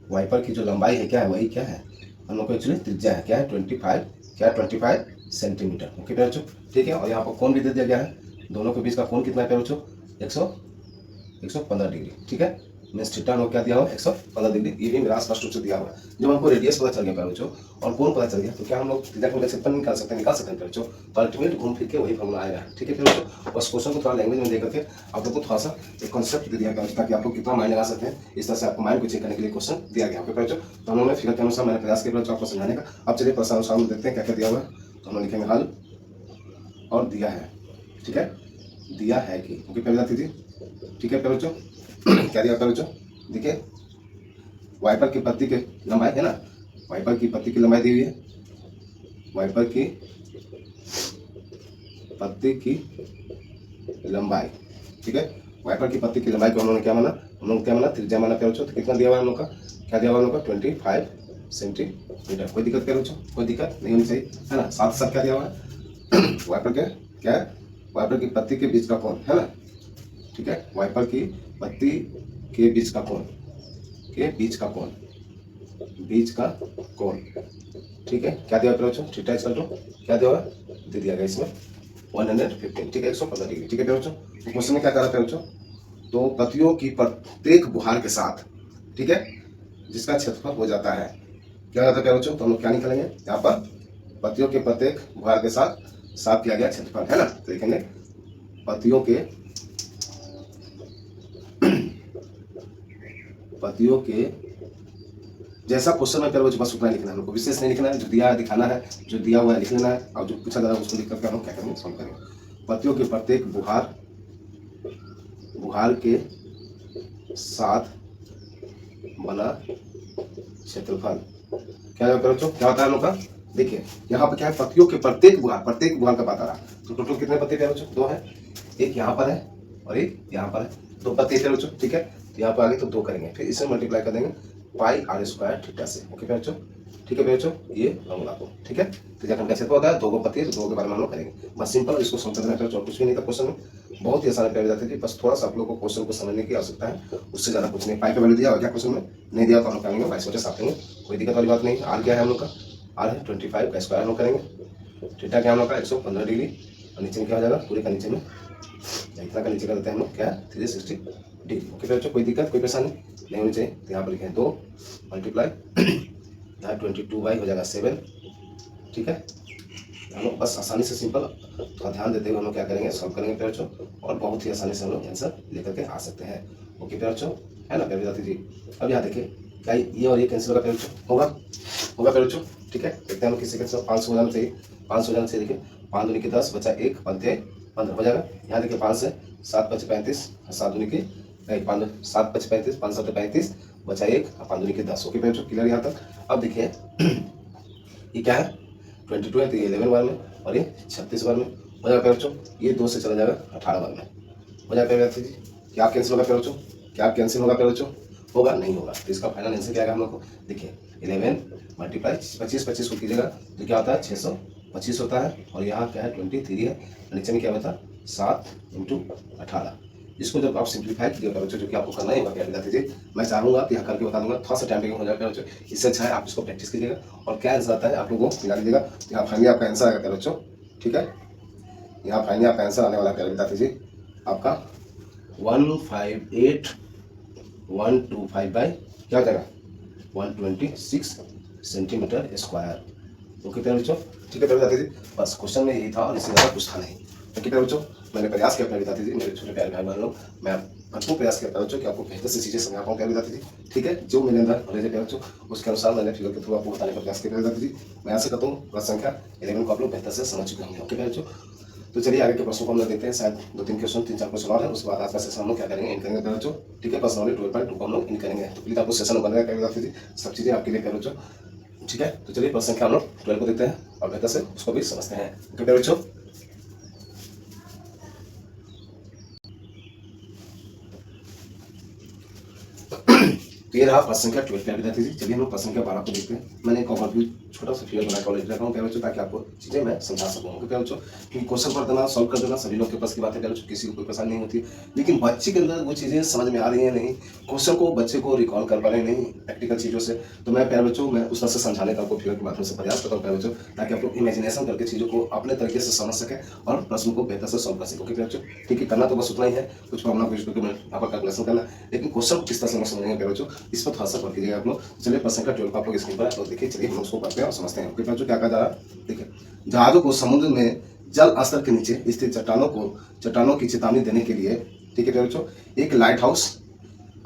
वाइपर की जो लंबाई है क्या है वही क्या है हम लोग को एक्चुअली त्रिज्या है, क्या है 25 सेंटीमीटर। ओके प्यारे बच्चों, ठीक है। और यहाँ पर कोण भी दे दिया गया है, दोनों के बीच का कोण कितना है प्यारे बच्चों 115 डिग्री, ठीक है। मीन्स थीटा हमको क्या दिया हुआ 115 डिग्री, ये भी मेरा स्पष्ट रूप से दिया हुआ है। जब हमको रेडियस पता चल गया प्यारे बच्चों और कोण पता चल गया तो क्या हम लोग थीटा का क्षेत्रफल निकाल सकते हैं प्यारे बच्चों। तो अल्टीमेट घूम फिर के वही फॉर्मूला आएगा, ठीक है प्यारे बच्चों। बस क्वेश्चन को थोड़ा लैंग्वेज में देकर के आप लोग को थोड़ा सा एक कॉन्सेप्ट दे दिया गया ताकि आप लोग कितना माइंड लगा सकते हैं, इस तरह से आपको माइंड को चेक करने के लिए क्वेश्चन दिया गया प्यारे बच्चों। तो हम लोगों ने फिगर के अनुसार मैंने प्रयास किया आपको समझाने का। अब चलिए प्रश्न अनुसार देखते हैं क्या क्या दिया हुआ है। तो हम लोग लिखेंगे हल और दिया है, ठीक है, दिया है कि ओके पहले जाती थी, ठीक है प्यारे बच्चों। क्या दिया प्यारे बच्चों, देखिए वाइपर की पत्ती की लंबाई है ना, वाइपर की पत्ती की लंबाई दी हुई है, वाइपर की पत्ती की लंबाई, ठीक है। वाइपर की पत्ती की लंबाई को हम लोगों ने क्या माना, हम लोग क्या माना त्रिज्या माना प्यारे बच्चों। तो कितना दिया हुआ है हम लोग का, क्या दिया हुआ है हम लोग का 25 सेंटीमीटर। कोई दिक्कत प्यारे बच्चों, कोई दिक्कत नहीं होनी चाहिए, है ना। साथ साथ क्या दिया हुआ है वाइपर के क्या है, वाइपर की पत्ती के बीच का कोण, है ना, ठीक है। वाइपर की पत्ती के बीच का कोण, के बीच का कोण, बीच का कोण, ठीक है। क्या दिया बच्चों, थीटा इक्वल टू क्या दिया हुआ दे दिया गया इसमें 115, ठीक है, 115 डिग्री, ठीक है बच्चों। तो क्वेश्चन में क्या कह रहा था बच्चों, तो पत्तियों की प्रत्येक बुहार के साथ, ठीक है, जिसका क्षेत्रफल हो जाता है, क्या होता है बच्चों। तो हम लोग क्या निकालेंगे यहाँ पर, पत्तियों के प्रत्येक बुहार के साथ साफ किया गया क्षेत्रफल, है ना। तो लिखेंगे पत्तियों के जैसा क्वेश्चन में बच्चों बस उतना लिखना है, हमको विशेष नहीं लिखना है, जो दिया है दिखाना है, जो दिया हुआ है लिख लेना है, और जो पूछा जा रहा है उसको लिख करके हम क्या करेंगे सॉल्व करेंगे। पत्तियों के प्रत्येक बुहार के साथ बना क्षेत्रफल क्या होता है बच्चों, क्या होता है हम लोग का। देखिए यहाँ पर क्या है, पत्तियों के प्रत्येक बुहार का बात आ रहा है। तो टोटल कितने पत्ते हैं बच्चों, 2 है, एक यहाँ पर है और एक यहाँ पर है, 2 पत्ते थे बच्चों, ठीक है। तो यहाँ पर आगे तो 2 करेंगे, फिर इसे मल्टीप्लाई कर देंगे पाई आर स्क्वायर थीटा से। ओके बच्चों, ठीक है बच्चों, ये फॉर्मूला को, ठीक है। तो जब हम कैसे होता है 2 को पत्ती है तो 2 के बारे में हम लोग करेंगे, बस सिंपल इसको समझ देना है, कुछ भी नहीं था क्वेश्चन में, बहुत ही आसान प्यार जाती थी। बस थोड़ा सा आप लोग को क्वेश्चन को समझने की आवश्यकता है, उससे ज्यादा कुछ नहीं। पाई का वैल्यू दिया और क्या क्वेश्चन में नहीं दिया तो हम लोग करेंगे 22 साफ करेंगे, कोई दिक्कत वाली बात नहीं। आर क्या है हम लोग का, आर है 25 का स्क्वायर हम लोग करेंगे, थीटा क्या हम लोग का 115 डिग्री, और नीचे में क्या हो जाएगा पूरे का नीचे में इतना का नीचे का देते हैं हम लोग क्या 360 डिग्री। ओके बच्चों, कोई दिक्कत कोई परेशानी नहीं होनी चाहिए। तो यहाँ पर लिखें 2 मल्टीप्लाई यहाँ 22 हो जाएगा 7, ठीक है। हम लोग बस आसानी से सिंपल थोड़ा ध्यान देते हुए हम लोग क्या करेंगे सॉल्व करेंगे प्यारे बच्चों, और बहुत ही आसानी से हम लोग आंसर लेकर के आ सकते हैं। ओके प्यारे बच्चों, है ना प्यारे विद्यार्थी जी। अब यहाँ देखिए क्या ये और ये कैंसिल होगा प्यारे बच्चों, होगा प्यारे बच्चों, ठीक है। देखते हैं हम किसी कैंसिल 500 हो जाना चाहिए, 500 हो जाना चाहिए। देखिए 5 दूनी की 10 बचा 1 पंथे 15 हो जाएगा। यहाँ देखिए 5 से 7 5 35, 7 दूनी की 7 5 35, 5 7 35 बचा 1 और 5 दूनी की 10। ओके प्यारे बच्चों, क्लियर यहाँ तक। अब देखिए ये क्या है 22 है तो ये 11 बार में और ये 36 बार में हो जाएगा प्यारे बच्चों। ये 2 से चला जाएगा 18 बार में हो जाएगा प्यारे बच्चों जी। क्या कैंसिल होगा प्यारे बच्चों, क्या कैंसिल होगा प्यारे बच्चों, होगा नहीं होगा। तो इसका फाइनल आंसर क्या आएगा हम लोग को, देखिए 11 मल्टीप्लाई 25 को कीजिएगा तो क्या होता है 625 होता है, और यहाँ क्या है 23 है, नीचे में क्या होता है 7 × 18। इसको जब आप सिंप्लीफाई कीजिएगा बच्चों, जो कि आपको करना ही होगा क्या दीजिए, मैं चाहूँगा कि यहाँ करके बता दूंगा, थोड़ा सा टाइम टेकिंग हो जाएगा बच्चों। इससे अच्छा है आप इसको प्रैक्टिस कीजिएगा और क्या आंसर आता है आप लोगों को मिला लीजिएगा। यहाँ फाइनली आपका आंसर आएगा प्यारे बच्चों, ठीक है। यहाँ फाइनली आपका आंसर आने वाला प्यारे बता दीजिए आपका 158,125 बाई क्या हो जाएगा 126 सेंटीमीटर स्क्वायर। ओके प्यारे बच्चों, ठीक है प्यारे बता दीजिए। बस क्वेश्चन में यही था और इससे ज़्यादा कुछ था नहीं। ओके प्यारे बच्चों, मैंने प्रयास किया प्यारे बता दीजिए, मेरे छोटे प्यारे भाई बहनों, मैं भरपूर प्रयास किया प्यारे बच्चों कि आपको बेहतर से चीज़ें समझा पाऊँ प्यारे बता दीजिए, ठीक है। जो मेरे अंदर नॉलेज है प्यारे बच्चों उसके अनुसार मैंने फिगर के थ्रू आपको बताने का प्रयास किया प्यारे बता दीजिए। मैं यहाँ से कहता हूँ प्रश्न संख्या 11 को आप लोग बेहतर से समझ चुके होंगे। ओके प्यारे बच्चों, तो चलिए आगे के प्रश्नों को हम लोग देखते हैं। शायद 2-3 क्वेश्चन 3-4 क्वेश्चन और है, उसके बाद आज का सेशन हम लोग क्या करेंगे इन करेंगे प्यारे बच्चों, ठीक है। पर्सनली 12.2 को हम लोग इन करेंगे। तो प्लीज आपको सेशन बनेगा प्यारे बता दीजिए, सब चीज़ें आपके लिए प्यारे बच्चों, ठीक है। तो चलिए प्रश्न संख्या हम लोग 12 को देखते हैं और बेहतर से उसको भी समझते हैं। ओके प्यारे बच्चों, तो ये रहा प्रश्न संख्या 12 प्यारे विद्यार्थी जी। चलिए हम लोग प्रश्न संख्या 12 को देखते हैं। मैंने एक ओवरव्यू छोटा सा फिगर बना के लिख रखा हूँ प्यारे बच्चों, ताकि आपको चीजें मैं समझा सकूँ प्यारे बच्चों। कि क्वेश्चन कर देना, सॉल्व कर देना सभी लोग के पास की बात है प्यारे बच्चों, किसी को कोई परेशानी नहीं होती। लेकिन बच्चे के अंदर वो चीजें समझ में आ रही है नहीं, क्वेश्चन को बच्चे को रिकॉल कर पा रहे नहीं प्रैक्टिकल चीजों से। तो मैं प्यारे बच्चों मैं उस तरह से समझाने का आपको फिगर के माध्यम से प्रयास करता हूँ प्यारे बच्चों, ताकि आप लोग इमेजिनेशन करके चीजों को अपने तरीके से समझ सके और प्रश्न को बेहतर से सॉल्व कर सके प्यारे बच्चों। ठीक है, करना तो बस उतना ही है, कुछ प्रॉब्लम कुछ यहाँ पर कैलकुलेशन करना, लेकिन क्वेश्चन को किस तरह से समझेंगे प्यारे बच्चों, इस पर थोड़ा सा गौर कीजिएगा आप लोग। चलिए प्रश्न संख्या 12 आप लोग स्क्रीन पर है, तो देखिए चलिए हम उसको पढ़ते हैं और समझते हैं। प्यारे बच्चों क्या कहा जा रहा है, देखिए जहाजों को समुद्र में जल स्तर के नीचे स्थित चट्टानों की चेतावनी देने के लिए, ठीक है प्यारे बच्चों, एक लाइट हाउस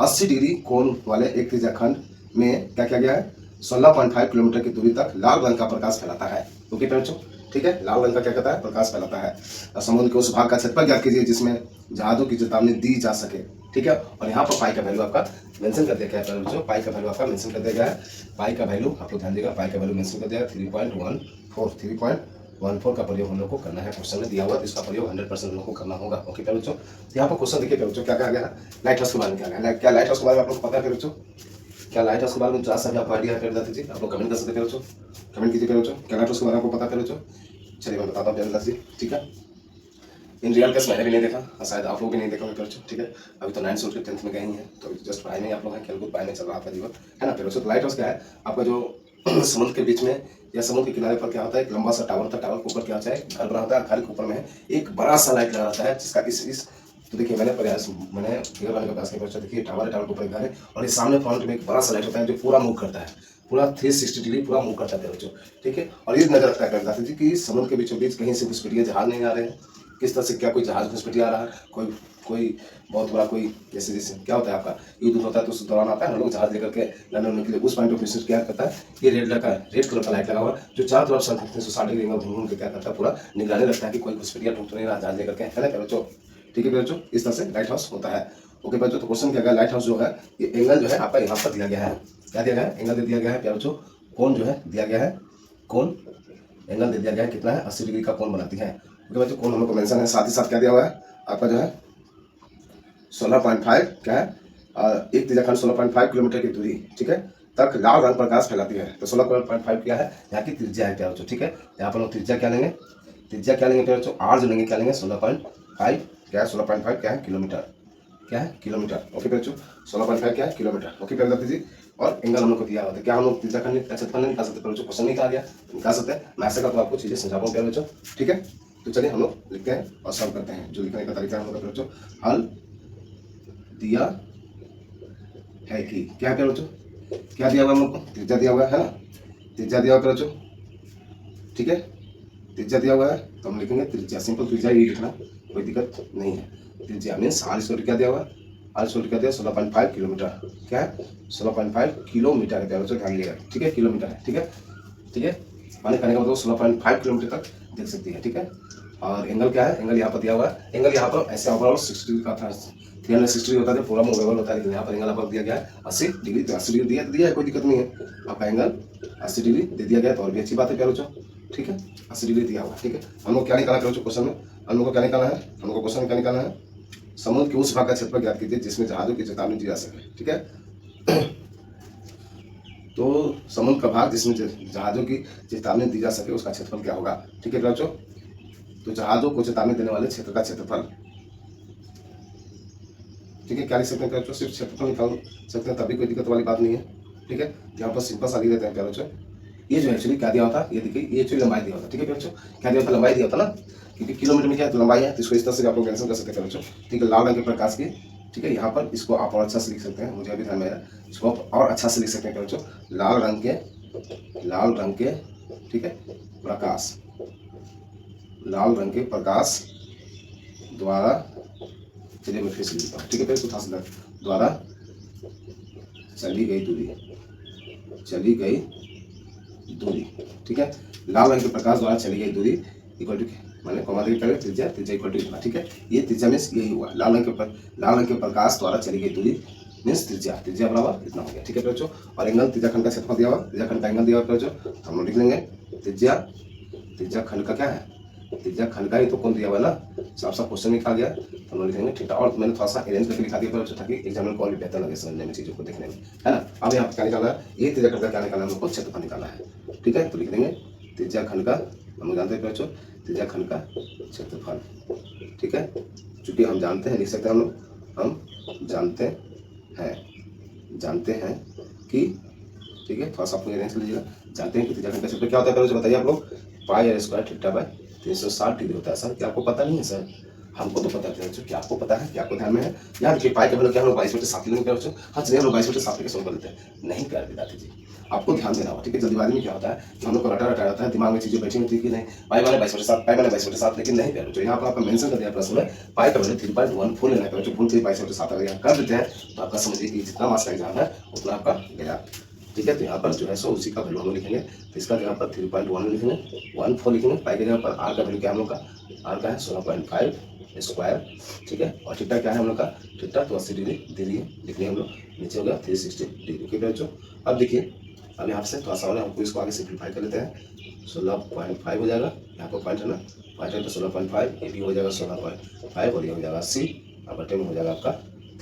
80 डिग्री कोण वाले एक त्रिज्याखंड में क्या किया गया है, 16.5 किलोमीटर की दूरी तक लाल रंग का प्रकाश फैलाता है। ओके प्यारे बच्चों, ठीक है, लाल रंग का क्या कहता है, प्रकाश फैलाता है। समुद्र के उस भाग का क्षेत्रफल ज्ञात कीजिए जिसमें जहाजों की चेतावनी दी जा सके। ठीक है, और यहाँ पर पाई का वैल्यू आपका मेंशन कर दिया गया है प्यारे बच्चों, पाई का वैल्यू आपका मेंशन कर दिया गया है। पाई का वैल्यू आपको ध्यान देगा, पाई का वैल्यू मेंशन कर दिया है 3.14 का प्रयोग हम लोग को करना है। क्वेश्चन में दिया हुआ तो इसका प्रयोग 100% हम लोग को करना होगा। ओके प्यारे बच्चों, यहाँ पर क्वेश्चन देखिए प्यारे बच्चों क्या कहा गया है, लाइट हाउस के बारे में क्या गया है। क्या लाइट हाउस के बारे में आप लोग को पता है प्यारे बच्चों, क्या लाइट हाउस के बारे में जरा सा भी आपको आइडिया है प्यारे दादा जी, आप लोग कमेंट कर सकते हैं प्यारे बच्चों, कमेंट कीजिए प्यारे बच्चों, क्या लाइट हाउस के बारे में आपको पता है प्यारे बच्चों। चलिए मैं बताता हूँ प्यारे दादा जी, ठीक है। इन रियल केस मैंने भी नहीं देखा, शायद आप लोग भी नहीं देखा प्यारे बच्चों, ठीक है। अभी तो 9th से 10th में गए ही हैं, तो जस्ट पढ़ाई में आप लोग हैं, खेलकूद पढ़ाई में चल रहा आपका जीवन है ना प्यारे बच्चों। तो लाइट हाउस क्या है, आपका जो समुद्र के बीच में या समुद्र के किनारे पर क्या होता है, एक लंबा सा टावर होता है, टावर के ऊपर क्या होता है, घर बना होता है, घर के ऊपर में एक बड़ा सा लाइट लगा रहता है, जिसका इस तो देखिए मैंने फिगर बनाने का प्रयास किया। देखिए टावर है, टावर के ऊपर घर है, और इस सामने फ्रंट में एक बड़ा सा लाइट होता है जो पूरा मूव करता है, पूरा 360 डिग्री पूरा मूव करता है बच्चों, ठीक है। और ये नजर रखता है दादा जी कि समुद्र के बीचों बीच कहीं से घुसपैठिए जहाज नहीं आ रहे हैं, किस तरह से क्या कोई जहाज घुसपैठिया आ रहा है, कोई बहुत बड़ा कोई जैसे क्या होता है आपका युद्ध होता है, तो उस दौरान आता है ना लोग जहाज लेकर के लड़ने उड़ने के लिए, उस पॉइंट ऑफ व्यू क्या करता है, ये रेड कलर का लाइट लगा हुआ जो चारों तरफ से 360 डिग्री में घूम के क्या करता है, पूरा निगरानी रखता है कि कोई घुसपैठिया ठुक तो नहीं रहा जहाज लेकर के, है ना प्यारे बच्चों। ठीक है प्यारे बच्चों, इस तरह से लाइट हाउस होता है। ओके बच्चों, तो क्वेश्चन क्या है, लाइट हाउस जो है ये एंगल जो है आपका यहाँ पर दिया गया है, क्या दिया गया है, एंगल दे दिया गया है प्यारे बच्चों, कोण जो है दिया गया है, कोण एंगल दे दिया गया है, कितना है 80 डिग्री का कोण बनाती है। ओके बच्चों, कोण हम लोग को मेंशन है, साथ ही साथ क्या दिया हुआ है आपका जो है 16.5 क्या है, एक त्रिज्याखंड 16.5 किलोमीटर की दूरी, ठीक है, तक लाल रंग प्रकाश फैलाती है। तो 16.5 क्या है, यहाँ की त्रिज्या है प्यारे बच्चों, ठीक है। यहाँ पर लोग त्रिज्या क्या लेंगे, प्यारे बच्चों, आर जो लेंगे क्या लेंगे 16.5 क्या है, 16.5 क्या है किलोमीटर, क्या है किलोमीटर। ओके प्यारे बच्चों, 16.5 क्या है किलोमीटर। ओके प्यारे दादा जी, और एंगल हम लोग को दिया हुआ है, क्या हम लोग त्रिज्याखंड क्षेत्रफल नहीं निकाल सकते प्यारे बच्चों, क्वेश्चन नहीं कहा गया, निकाल सकते हैं, मैं ऐसा का तो आपको चीजें समझा पाऊँ प्यारे बच्चों, ठीक है। तो चलिए हम लोग लिखते हैं और सॉल्व करते हैं। जो लिखने का तरीका है हम लोग प्यारे बच्चों, हल दिया है कि क्या है प्यारे बच्चों, क्या दिया हुआ हम लोग को, त्रिज्या दिया हुआ है ना, त्रिज्या दिया हुआ प्यारे बच्चों, ठीक है, त्रिज्या दिया हुआ है तो हम लिखेंगे त्रिज्या, सिंपल त्रिज्या ही लिखना, कोई दिक्कत नहीं है। त्रिज्या मीन्स आर स्क्वायर क्या दिया हुआ है, आर स्क्वायर क्या दिया 16.5 किलोमीटर, क्या है 16.5 किलोमीटर है प्यारे बच्चों, ध्यान दिएगा, ठीक है, किलोमीटर है, ठीक है, ठीक है। माने करने का मतलब 16.5 किलोमीटर तक देख सकती है, ठीक है। और एंगल क्या है, एंगल यहाँ पर दिया हुआ है, एंगल यहाँ पर ऐसे ओवरऑल 60 डिग्री का था, 360 डिग्री होता है, पूरा मूवेबल होता है, लेकिन यहाँ पर एंगल आपको दिया गया है 80 डिग्री, तो 80 डिग्री दिया है, कोई दिक्कत नहीं है, आपका एंगल 80 डिग्री दे दिया गया, तो और भी अच्छी बात है प्यारे बच्चों, ठीक है, 80 डिग्री दिया हुआ, ठीक है। हम लोग क्या निकाला प्यारे बच्चों क्वेश्चन में, हम लोग को क्या निकालना है, हम लोग को क्वेश्चन में क्या निकालना है, समुद्र के उस भाग का क्षेत्रफल ज्ञात कीजिए जिसमें जहाजों की चेतावनी दी जा सके, ठीक है। तो समुद्र का भाग जिसमें जहाजों की चेतावनी दी जा सके उसका क्षेत्रफल क्या होगा, ठीक है बच्चों। तो जहाजों को चेतावनी देने वाले क्षेत्र का क्षेत्रफल, ठीक है, क्या लिख सकते हैं बच्चों, सिर्फ क्षेत्रफल निकाल सकते हैं, तभी कोई दिक्कत वाली बात नहीं है, ठीक है। यहाँ पर सिंपल सा लिख देते हैं प्यारे बच्चों, ये जो एक्चुअली क्या दिया होता, ये देखिए ये एक्चुअली लंबाई दिया होता, ठीक है बच्चों, क्या दिया होता, लंबाई दिया होता ना, क्योंकि किलोमीटर में क्या है तो लंबाई है, तो इसको इस तरह से आप लोग मेंशन कर सकते हैं बच्चों, ठीक है। लाल रंग के प्रकाश की, ठीक है, यहाँ पर इसको आप और अच्छा से लिख सकते हैं, मुझे अभी ध्यान में है, इसको आप और अच्छा से लिख सकते हैं बच्चों, लाल रंग के, ठीक है, प्रकाश, लाल रंग के प्रकाश द्वारा, चलिए मैं फिर से लिखता हूँ, ठीक है, फिर से द्वारा चली गई दूरी, ठीक है, लाल रंग के प्रकाश द्वारा चली गई दूरी इक्वल टू, मैंने कॉमा दे पहले त्रिज्या इक्वल टू इतना, ठीक है। ये त्रिज्या मीन्स यही हुआ, लाल रंग के प्रकाश द्वारा चली गई दूरी मीन्स त्रिज्या बराबर इतना हो गया, ठीक है बच्चों। और एंगल त्रिज्याखंड का क्षेत्रफल दिया हुआ, त्रिज्याखंड का एंगल दिया हुआ बच्चों, हम लोग लिख लेंगे त्रिज्याखंड का क्या है, त्रिज्या खंड का ही तो कोण दिया हुआ है ना, साफ साफ क्वेश्चन में कहा गया, हम लोग लिखेंगे थीटा। और मैंने थोड़ा सा अरेंज करके लिखा दिया ताकि एग्जामिनर को और भी बेहतर लगे समझने में, चीजों को देखने में, है ना। अब यहाँ पे क्या निकालना है, ये त्रिज्या खंड का क्या निकालना है, हमको क्षेत्रफल निकालना है, ठीक है। तो लिख देंगे त्रिज्या खंड का, हम लोग जानते हैं बच्चों त्रिज्या खंड का क्षेत्रफल, ठीक है। चूंकि हम जानते हैं, लिख सकते हैं हम जानते हैं कि, ठीक है, थोड़ा सा अपने अरेंज कर लीजिएगा। जानते हैं कि त्रिज्या खंड का क्षेत्रफल क्या होता है, बताइए आप लोग, pi r square theta by 360 degree होता है। सर क्या आपको पता नहीं है? सर हमको तो पता है, क्या आपको पता है, क्या आपको ध्यान में है? यहाँ देखिए पाई का मतलब क्या, हम लोग 22/7 लेंगे क्या बच्चों? हाँ चलिए हम लोग 22/7 के सॉल्व कर लेते हैं। नहीं कर विद्यार्थी जी, आपको ध्यान देना होगा, ठीक है। जल्दीबाजी में क्या होता है कि हम लोग को रटा रटा रहता है, दिमाग में चीजें बैठी होती है कि नहीं पाई माने 22/7, पाई माने 22/7, लेकिन नहीं प्यारे बच्चों, यहाँ पर आपका मेंशन कर दिया प्रश्न में पाई का वैल्यू 3.14 लेना है बच्चों। भूल से 22/7 अगर यहाँ कर देते हैं तो आपका समझिए कि जितना मार्क्स का एग्जाम है उतना आपका गया, ठीक है। तो यहाँ पर जो है सो उसी का वैल्यू हम लोग लिखेंगे। तो इसका यहाँ पर 3.1 लिखेंगे, 14 लिखेंगे। पाई के जगह पर आर का वैल्यू क्या हम लोग का, आर का है 16.5 स्क्वायर, ठीक है। और थीटा क्या है हम लोग का, थीटा तो 80 डिग्री लिखने हम लोग, नीचे हो गया 360 डिग्री, ठीक है बच्चों। अब देखिए, अब यहाँ से थोड़ा सा और हमको इसको आगे सिंप्लीफाई कर लेते हैं। 16.5 हो जाएगा, यहाँ पर पॉइंट है ना, पॉइंट है तो 16.5, ये भी हो जाएगा 16.5 और ये हो जाएगा 80, और बटे में हो जाएगा आपका